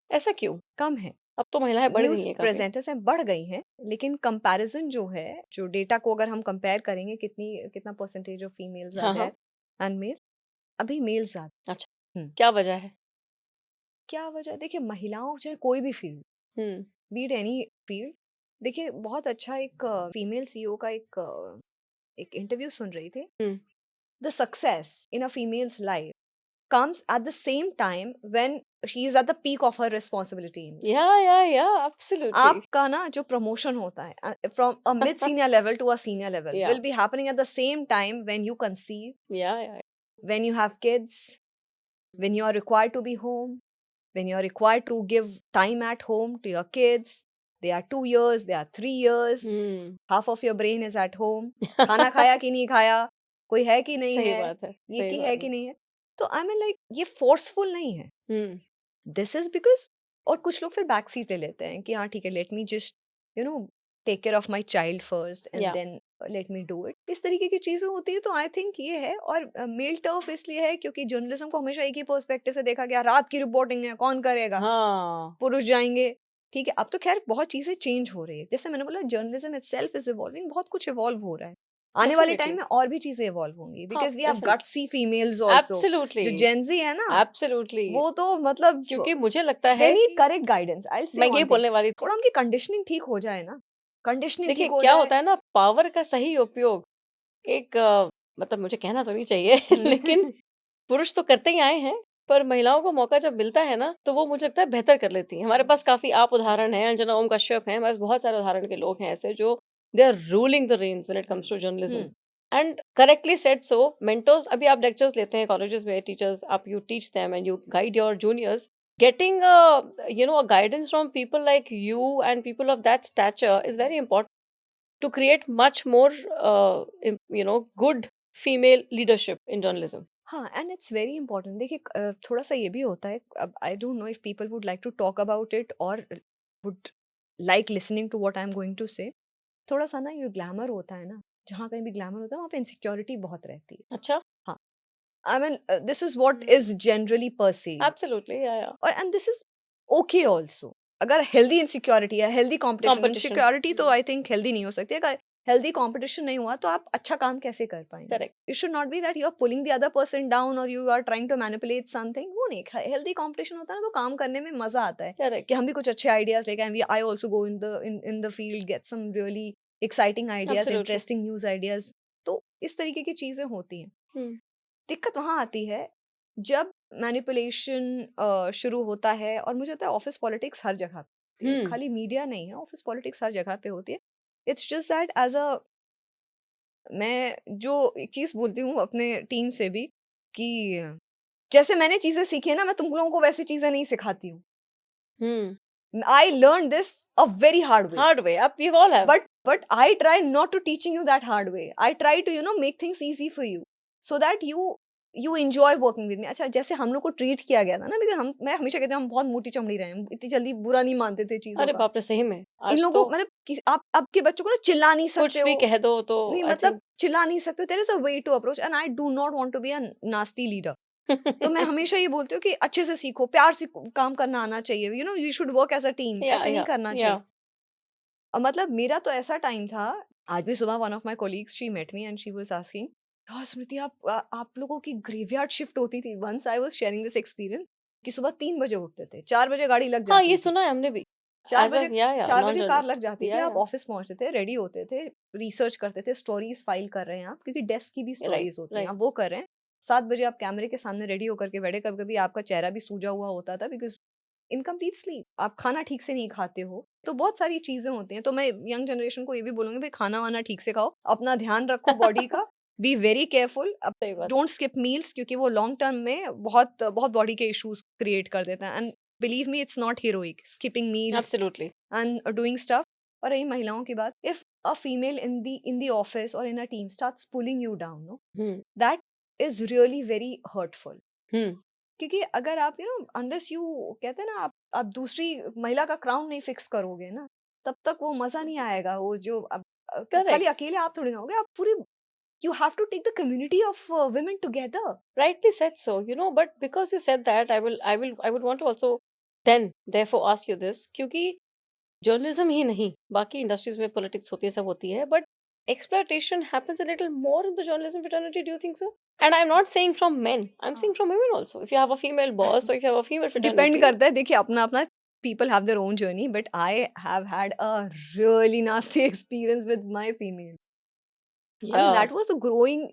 ऐसा क्यों? कम है. अब तो महिलाएं बढ़ न्यूज गई हैं काफी. प्रेजेंटर्स हैं, बढ़ गई हैं, लेकिन कंपैरिजन जो है, जो डेटा को अगर हम कंपेयर करेंगे कितना परसेंटेज ऑफ फीमेल्स हाँ आर हाँ. देयर एंड मेल, अभी मेल्स ज्यादा. अच्छा, हम्म. क्या वजह है? क्या वजह? देखिए, महिलाओं चाहे कोई भी फील्ड, हम्म. बीट एनी फील्ड, देखिए बहुत अच्छा एक फीमेल सीईओ का एक इंटरव्यू सुन रही थी. Hmm. The success in a females life comes at the same time when she is at the peak of her responsibility. या एब्सोल्युटली. आपका ना जो प्रमोशन होता है from a mid senior level to a senior level Yeah. will be happening at the same time when you conceive, या when you have kids, when you are required to be home, when you are required to give time at home to your kids. They are 2 years, they are 3 years, hmm. half of your brain is at home. खाना खाया कि नहीं खाया, कोई है कि नहीं सही है, बात है, ये सही कि बात है है. कि नहीं है. तो आई मीन लाइक ये फोर्सफुल नहीं है. हम्म. दिस इज बिकॉज, और कुछ लोग फिर बैक सीट ले लेते हैं कि हाँ ठीक है, let me just take care of my child first and Yeah. Then let me do it. इस तरीके की चीजें होती है. तो आई थिंक ये है. और मेल टर्फ इसलिए है क्योंकि जर्नलिज्म को हमेशा एक ही पर्सपेक्टिव से देखा गया. रात की रिपोर्टिंग है, कौन करेगा, हाँ. पुरुष जाएंगे. ठीक है, अब तो खैर बहुत चीजें चेंज हो रही है. जैसे मैंने बोला, जर्नलिज्म इटसेल्फ इज इवॉल्विंग. बहुत कुछ इवॉल्व हो रहा है. आने वाले टाइम Definitely. में और भी चीजें इवॉल्व होंगी, because we have definitely. Gutsy females also. Absolutely. जो जेंजी है ना, Absolutely. वो तो मतलब क्योंकि मुझे लगता दे है नीड कि correct guidance. I will say मैं वन ये थिंग, बोलने वाली थी. थोड़ा उनकी कंडीशनिंग ठीक हो जाए ना. कंडीशनिंग देखिए ठीक हो क्या जाए. होता है ना, पावर का सही उपयोग एक मतलब मुझे कहना तो नहीं चाहिए लेकिन पुरुष तो करते ही आए हैं, पर महिलाओं को मौका जब मिलता है ना तो वो मुझे लगता है बेहतर कर लेती हैं. हमारे पास काफी आप उदाहरण हैं, अंजना ओम कश्यप हैं, हमारे पास बहुत सारे उदाहरण के लोग हैं ऐसे जो they are ruling the reins when it comes to journalism. And correctly said so. Mentors, अभी आप लेक्चर्स लेते हैं कॉलेजेस में, टीचर्स, आप you teach them and you guide your juniors. Getting a guidance from people like you and people of that stature is very important to create much more good female leadership in journalism. हाँ, and it's very important. देखिए थोड़ा सा ये भी होता है. अब I don't know if people would like to talk about it और would like listening to what I am going to say. थोड़ा सा ना ये ग्लैमर होता है ना, जहाँ कहीं भी ग्लैमर होता है वहाँ पे इनसिक्योरिटी बहुत रहती है. अच्छा. हाँ, I mean this is what is generally perceived. Absolutely, yeah. और and this is okay also. अगर हेल्दी इनसिक्योरिटी है, हेल्दी कॉम्पिटिशन. Competition. इनसिक्योरिटी तो आई थिंक हेल्दी नहीं हो सकती. अगर हेल्दी कंपटीशन नहीं हुआ तो आप अच्छा काम कैसे कर पाएंगे? Correct. It should not be that you are pulling the other person down और you are trying to manipulate something. वो नहीं. हेल्दी कंपटीशन होता है ना, तो काम करने में मजा आता है Correct. कि हम भी कुछ अच्छे आइडियाज लेके आए. I also go in the field, get some really exciting ideas, Absolutely. Interesting news ideas. तो इस तरीके की चीजें होती हैं. Hmm. दिक्कत वहां आती है जब मैनिपुलेशन शुरू होता है. और मुझे लगता है ऑफिस पॉलिटिक्स हर जगह पे है. खाली मीडिया नहीं है, ऑफिस पॉलिटिक्स हर जगह पे होती है. It's just that as a, मैं जो एक चीज बोलती हूँ अपने टीम से भी, कि जैसे मैंने चीजें सीखी है ना, मैं तुम लोगों को वैसी चीजें नहीं सिखाती हूँ. Hmm. I learned this a very hard way. Hard way. Up, we all have. But I try not to teaching you that hard way. I try to make things easy for you so that you enjoy working with me. अच्छा, जैसे हम लोग को treat किया गया था ना, because मैं हमेशा कहती हूँ हम बहुत मोटी चमड़ी रहे हैं, इतनी जल्दी बुरा नहीं मानते थे चीजों अरे का. बाप रे, सही में इन आज लोगों तो को मतलब आप आपके बच्चों को ना चिल्ला नहीं कुछ सकते भी हो. कह दो तो नहीं, I मतलब think चिल्ला नहीं सकते. There is a way to approach and I do not want to be a nasty leader. तो मैं हमेशा ये बोलती हूँ कि अच्छे से सीखो, प्यार से काम करना आना चाहिए. You should work as a team. Yeah, ऐसे नहीं yeah, करना yeah. चाहिए. मतलब मेरा तो ऐसा टाइम था. आज भी सुबह one of my colleagues, she met me and she was asking, यार स्मृति, आप लोगों की ग्रेवयार्ड शिफ्ट होती थी. Once I was sharing this experience कि सुबह 3 बजे उठते थे, 4 बजे गाड़ी लग हाँ, जाती ये थी. सुना है हमने भी. 4 As a बजे yeah, 4 बजे कार non-journalist. लग जाती थी. Yeah, आप yeah. ऑफिस पहुंचते थे, रेडी होते थे, रिसर्च करते थे, स्टोरीज फाइल कर रहे हैं आप, क्योंकि डेस्क की भी Right, स्टोरीज होती हैं, right. आप वो कर रहे हैं. 7 बजे आप कैमरे के सामने रेडी होकर के बैठे. कभी कभी आपका चेहरा भी सूजा हुआ होता था बिकॉज इनकम्प्लीट स्लीप. आप खाना ठीक से नहीं खाते हो. तो बहुत सारी चीजें होती हैं. तो मैं यंग जनरेशन को ये भी बोलूंगी, भाई खाना वाना ठीक से खाओ, अपना ध्यान रखो बॉडी का. Be very careful. सही बात. डोंट स्किप मील्स, क्योंकि वो लॉन्ग टर्म में बहुत बहुत बॉडी के इश्यूज क्रिएट कर देता है. And believe me, it's not heroic skipping meals Absolutely. and doing stuff. और रही महिलाओं की बात, if a female in the office or in a team starts pulling you down, no, Hmm. that is really very hurtful. हम्म क्योंकि अगर आप unless you कहते हैं ना, आप दूसरी महिला का क्राउन नहीं फिक्स करोगे ना, तब तक वो मजा नहीं आएगा। वो जो अब खाली करेक्ट अकेले आप थोड़ी ना होगे, आप पूरी you have to take the community of women together. rightly said so, but because you said that, I would want to also then therefore ask you this, क्योंकि जर्नलिज्म ही नहीं, बाकी इंडस्ट्रीज में पॉलिटिक्स होती है, सब होती है, but exploitation happens a little more in the journalism fraternity. Do you think so? And I'm not saying from men, I'm saying from women also. If you have a female boss or if you have a female Depend fraternity. करता है, देखिए अपना अपना, people have their own journey, but I have had a really nasty experience with my female. I mean, Yeah. that was the growing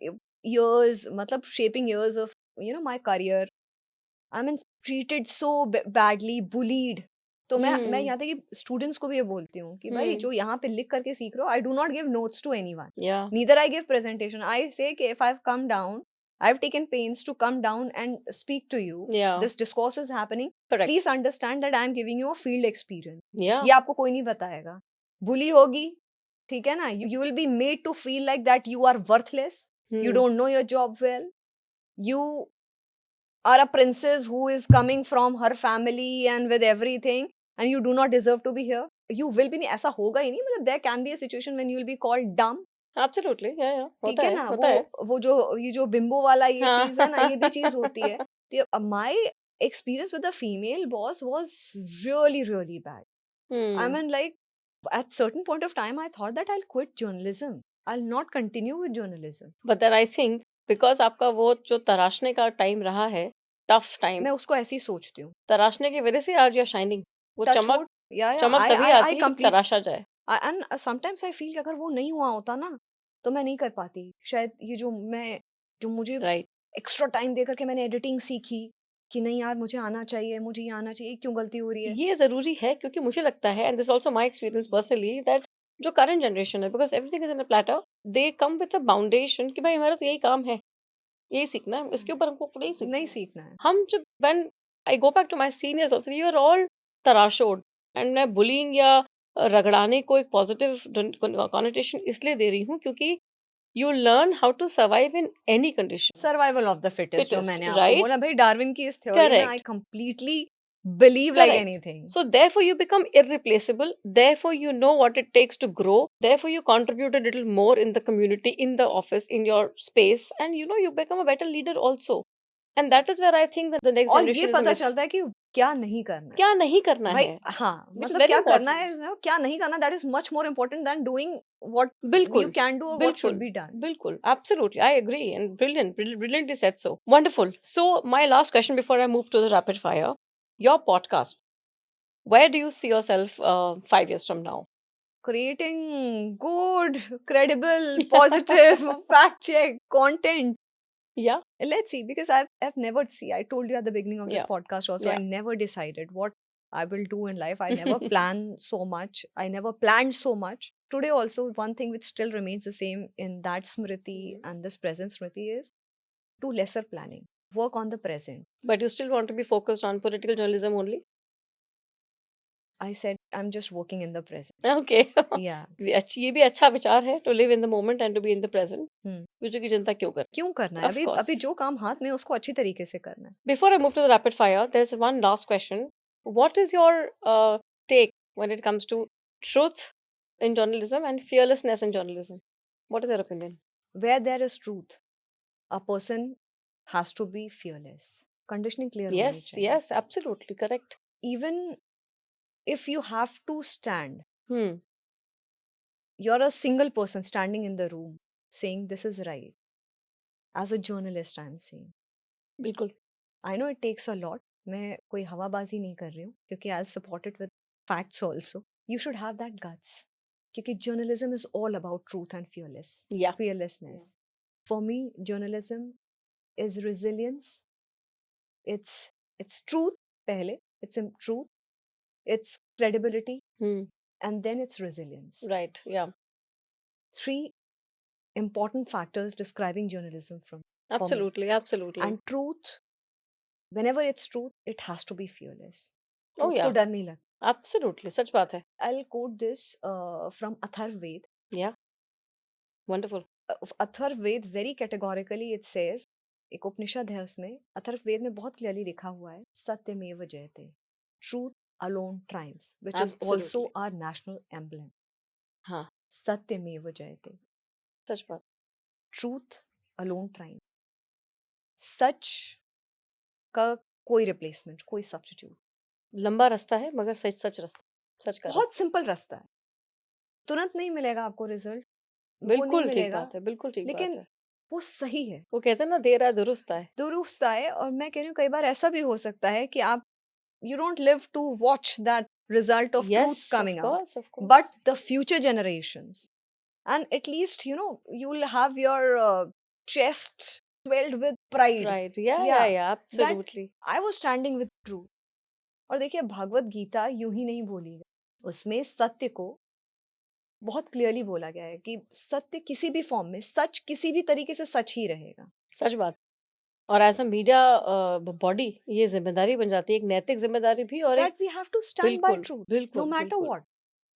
years, matlab shaping years of my career. I mean, treated so badly, bullied. तो मैं यहाँ तक कि students को भी ये बोलती हूँ कि भाई जो यहाँ पे लिख करके सीख रहे हो, I do not give notes to anyone, Yeah. Neither I give presentation. I say कि if I have come down, I have taken pains to come down and speak to you. Yeah. This discourse is happening. Correct. Please understand that I am giving you a field experience. Yeah. ये आपको कोई नहीं बताएगा। बुली होगी, ठीक है ना? You will be made to feel like that you are worthless. You don't know your job well. You are a princess who is coming from her family and with everything, and you do not deserve to be here. You will be नहीं, ऐसा होगा ही नहीं, मतलब there can be a situation when you will be called dumb. Absolutely. Yeah. ठीक होता है है, ना? होता है. वो जो ये जो बिंबो वाला ये हाँ. चीज है ना, ये भी चीज होती है। तो my experience with the female boss was really really bad. I mean, like, at certain point of time I thought that I'll quit journalism. I'll not continue with journalism. But then I think because आपका वो जो तराशने का time रहा है, tough time, मैं उसको ऐसे ही सोचती हूँ। तराशने की वजह से आज यू आर शाइनिंग. वो Touch चमक wood. Yeah, चमक I तभी I आती है जब complete. तराशा जाए. And sometimes I feel कि अगर वो नहीं हुआ होता ना, तो मैं नहीं कर पाती शायद। ये जो मुझे राइट. एक्स्ट्रा टाइम दे करके मैंने एडिटिंग सीखी कि नहीं यार, मुझे आना चाहिए, मुझे ये आना चाहिए, क्यों गलती हो रही है। ये जरूरी है क्योंकि मुझे लगता है, and this also my experience personally, that जो करंट जनरेशन है, because everything is in a platter, they come with a foundation कि भाई हमारा तो यही काम है, यही सीखना है, इसके ऊपर हमको नहीं सीखना नहीं है. सीखना है। हम जब when I go back to my seniors also, we are all तराशोड. एंड मैं बुलिंग या रगड़ाने को एक पॉजिटिव कॉनोटेशन इसलिए दे रही हूँ क्योंकि you learn how to survive in any condition. Survival of the fittest, जो Fittest, मैंने आपको right? बोला भाई, डार्विन की इस थ्योरी में आई Correct. Completely believe like Correct. Anything. So therefore you become irreplaceable. Therefore you know what it takes to grow. Therefore you contribute a little more in the community, in the office, in your space, and you become a better leader also. And that is where I think that the next और ये generation is a पता miss. चलता है कि क्या नहीं करना है। क्या नहीं करना भाई है, हाँ, which is मतलब very क्या करना important. है, क्या नहीं करना, that is much more important then doing what you बिल्कुल, कैन डू और व्हाट शुड बिल्कुल, बी डन। बिल्कुल, absolutely, I agree, and brilliantly said so. Wonderful. So my last question before I move to the rapid fire, your podcast, where do you see yourself 5 years from now? Creating good, credible, positive, fact check content. Yeah, Let's see, because I've never see. I told you at the beginning of this yeah, podcast also, I yeah. never decided what I will do in life. I never plan so much. I never planned so much. Today also, one thing which still remains the same in that Smriti and this present Smriti is do lesser planning. Work on the present. But you still want to be focused on political journalism only? I said I'm just working in the present. Okay. Yeah. ये भी अच्छा विचार है, to live in the moment and to be in the present. Future की चिंता क्यों कर? क्यों करना है? Of अभी course. जो काम हाथ में है, उसको अच्छी तरीके से करना है। Before I move to the rapid fire, there's one last question. What is your take when it comes to truth in journalism and fearlessness in journalism? What is your opinion? Where there is truth, a person has to be fearless. Conditioning clear होनी Yes, चाहिए। yes, absolutely correct. Even if you have to stand, Hmm. you're a single person standing in the room saying this is right. As a journalist, I'm saying, बिल्कुल. I know it takes a lot. मैं कोई हवाबाजी नहीं कर रही हूँ, क्योंकि I'll support it with facts also. You should have that guts, क्योंकि journalism is all about truth and Yeah. fearlessness. For me, journalism is resilience. It's truth पहले, it's truth, it's credibility, Hmm. and then it's resilience. Right. Yeah. 3 important factors describing journalism for me. Absolutely. Absolutely. And truth, whenever it's truth, it has to be fearless. Oh truth yeah. को डर नहीं लगता। Absolutely. सच बात है. I'll quote this from Atharvaved. Yeah. Wonderful. Atharvaved, very categorically, it says एक उपनिषद है, उसमें अथर्ववेद में बहुत क्लियरली लिखा हुआ है, सत्यमेव जयते, truth alone triumphs, which is also absolutely. Our national emblem. हाँ, सत्यमेव जयते, सच बात। Truth alone ट्राइम्स। सच का कोई रिप्लेसमेंट, कोई सब्स्टिट्यूट। लंबा रास्ता है मगर सच सच रास्ता, सच का बहुत रास्ता। सिंपल रास्ता है, तुरंत नहीं मिलेगा आपको रिजल्ट, वो नहीं बिल्कुल ठीक मिलेगा, बात है, बिल्कुल ठीक बात लेकिन है। वो सही है, वो कहते हैं ना, देर आए दुरुस्त आए। दुरुस्त आए। और मैं कह रही हूँ कई बार ऐसा भी हो सकता है कि आप, you don't live to watch that result of truth Yes, of coming out, course, of but course. the future generations, and at least you will have your chest swelled with pride, Right. Yeah, yeah, yeah, yeah, that absolutely. I was standing with truth. और देखिए भगवत गीता यूं ही नहीं बोली गई, उसमें सत्य को बहुत क्लियरली बोला गया है कि सत्य किसी भी फॉर्म में, सच किसी भी तरीके से सच ही रहेगा। सच बात। और एज़ अ मीडिया बॉडी ये ज़िम्मेदारी बन जाती है, एक नैतिक ज़िम्मेदारी भी और एक that we have to stand by बिल्कुल, ट्रूथ, नो बिल्कुल, मैटर बिल्कुल। व्हाट।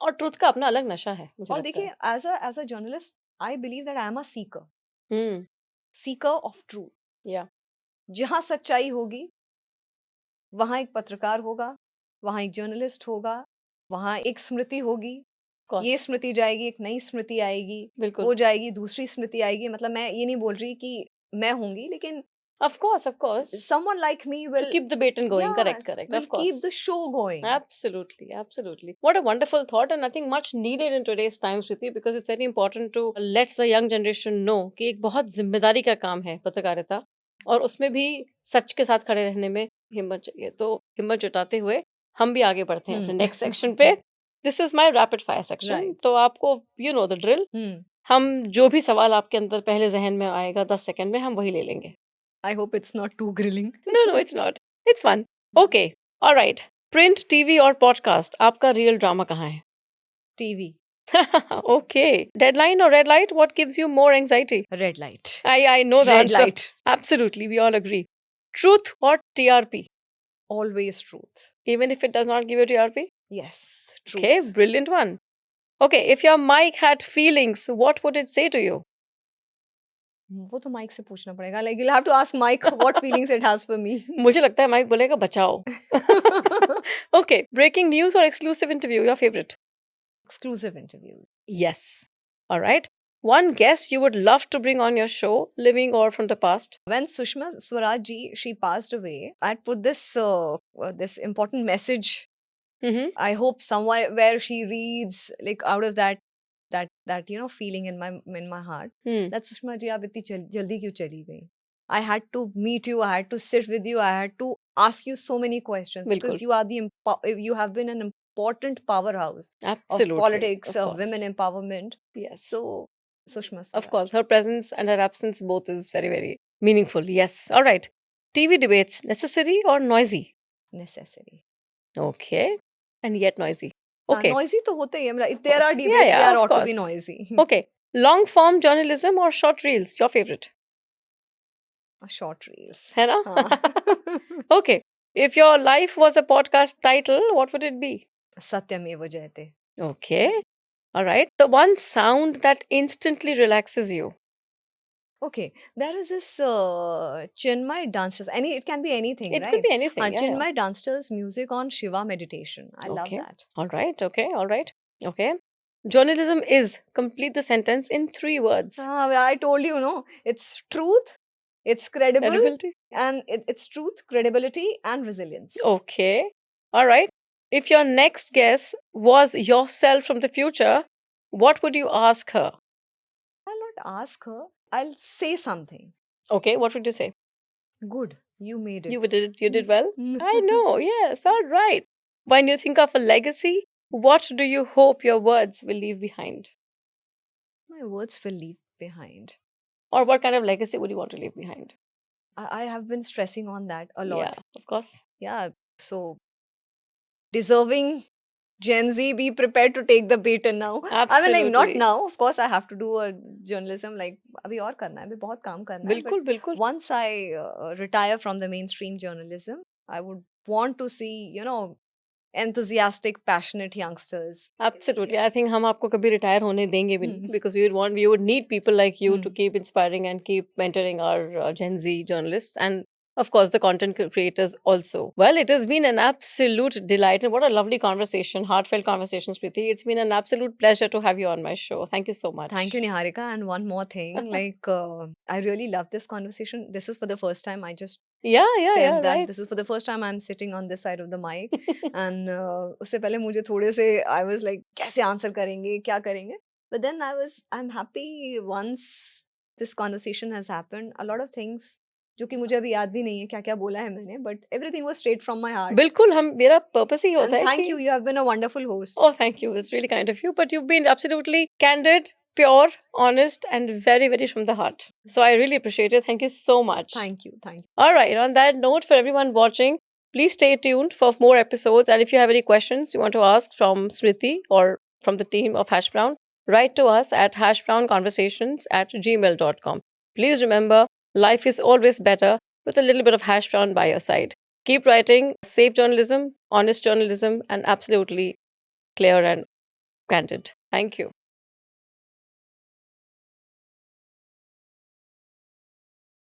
और ट्रुथ का अपना अलग नशा है, मुझे और लगता है। देखिए as a journalist I believe that I am a seeker, हुँ, सीकर ऑफ ट्रूथ। या जहां सच्चाई होगी वहां एक पत्रकार होगा, वहां एक जर्नलिस्ट होगा, वहां एक स्मृति होगी, ये कोर्स, स्मृति जाएगी, एक नई स्मृति आएगी, बिल्कुल। वो जाएगी, दूसरी स्मृति आएगी। मतलब मैं ये नहीं बोल रही कि मैं होंगी, लेकिन of course, of course. someone like me To will, keep the bait and going. yeah, Correct, correct. will Of keep course. the show going. Absolutely, absolutely. What a wonderful thought, and I think much needed in today's times, Shruti, because it's very important to let the young generation know कि एक बहुत जिम्मेदारी का काम है पत्रकारिता, और उसमें भी सच के साथ खड़े रहने में हिम्मत चाहिए। तो हिम्मत जुटाते हुए हम भी आगे बढ़ते हैं अपने नेक्स्ट सेक्शन पे। This is my rapid fire section. Right. तो आपको यू नो द ड्रिल। हम जो भी सवाल आपके अंदर पहले जहन में आएगा 10 सेकंड में, हम वही ले लेंगे। I hope it's not too grilling. No, no, it's not. It's fun. Okay. All right. Print, TV और podcast, आपका रियल ड्रामा कहाँ है? TV. Okay. Deadline or red light? What gives you more anxiety? Red light. I know the Red answer. light. Absolutely. We all agree. Truth or TRP? Always truth. Even if it does not give you TRP? Yes, truth. Okay. Brilliant one. Okay. If your mic had feelings, what would it say to you? वो तो mic से पूछना पड़ेगा, like you'll have to ask Mike what feelings it has for me. मुझे लगता है mic बोलेगा बचाओ। Okay. Breaking news or exclusive interview? Your favorite? Exclusive interviews. Yes. All right. One guest you would love to bring on your show, living or from the past? When Sushma Swaraj ji, she passed away, I'd put this this important message. Mm-hmm. I hope somewhere where she reads, like out of that feeling in my heart, that Sushma ji, aap itni jaldi kyun chali gayi? I had to meet you, I had to sit with you, I had to ask you so many questions, because Bilkul. you are you have been an important powerhouse Absolutely. of politics, Of of course. women empowerment. Yes. So Sushma Swaraj. Of course. Her presence and her absence both is very, very meaningful. Yes. All right. TV debates, necessary or noisy? Necessary. Okay. And yet noisy. Okay. Noisy to hote hi hai. If Of there are course. debates, Yeah, yeah, there of ought to be course. noisy. Okay. Long form journalism or short reels? Your favorite? Short reels. है ना? हाँ. Okay. If your life was a podcast title, what would it be? Satyameva Jayate. Okay. All right. The one sound that instantly relaxes you. Okay, there is this Chinmay Dancers. It can be anything, It right? could be anything. Yeah, Chinmay yeah. Dancers music on Shiva meditation. I love Okay. that. All right. Okay. All right. Okay. Journalism is, complete the sentence in 3 words. I told you, no? It's truth, it's credible, Credibility. and it's truth, credibility, and resilience. Okay. All right. If your next guest was yourself from the future, what would you ask her? I'll not ask her. I'll say something. Okay. What would you say? Good, you made it. You did well. I know. Yes. All right. When you think of a legacy, what do you hope your words will leave behind? My words will leave behind. Or what kind of legacy would you want to leave behind? I have been stressing on that a lot. Yeah, of course. Yeah, so deserving Gen Z, be prepared to take the baton now. Absolutely. I mean, like, not now. Of course, I have to do a journalism. Like, अभी और करना है, अभी बहुत काम करना है. बिल्कुल, बिल्कुल. Once I retire from the mainstream journalism, I would want to see, enthusiastic, passionate youngsters. Absolutely. I think हम आपको कभी retire होने देंगे भी नहीं, because we would need people like you to keep inspiring and keep mentoring our Gen Z journalists, and of course the content creators also. Well, it has been an absolute delight, and what a lovely conversation, heartfelt conversation, Smriti. It's been an absolute pleasure to have you on my show. Thank you so much. Thank you, Niharika. And one more thing, like I really love this conversation. This is for the first time. I just said that right. this is for the first time I'm sitting on this side of the mic. And उससे पहले मुझे थोड़े से I was like कैसे answer करेंगे, क्या करेंगे? But then I'm happy once this conversation has happened. A lot of things जो कि मुझे अभी याद भी नहीं है क्या क्या बोला है मैंने, but everything was straight from my heart. बिल्कुल, हम मेरा purpose ही होता है And thank you. You have been a wonderful host. Oh, thank you. It's really kind of you. But you've been absolutely candid, pure, honest, and very, very from the heart. So I really appreciate it. Thank you so much. Thank you. Thank you. All right. On that note, for everyone watching, please stay tuned for more episodes. And if you have any questions you want to ask from Smriti or from the team of Hash Brown, write to us at hashbrownconversations@gmail.com. Please remember, life is always better with a little bit of Hash Brown by your side. Keep writing safe journalism, honest journalism, and absolutely clear and candid. Thank you.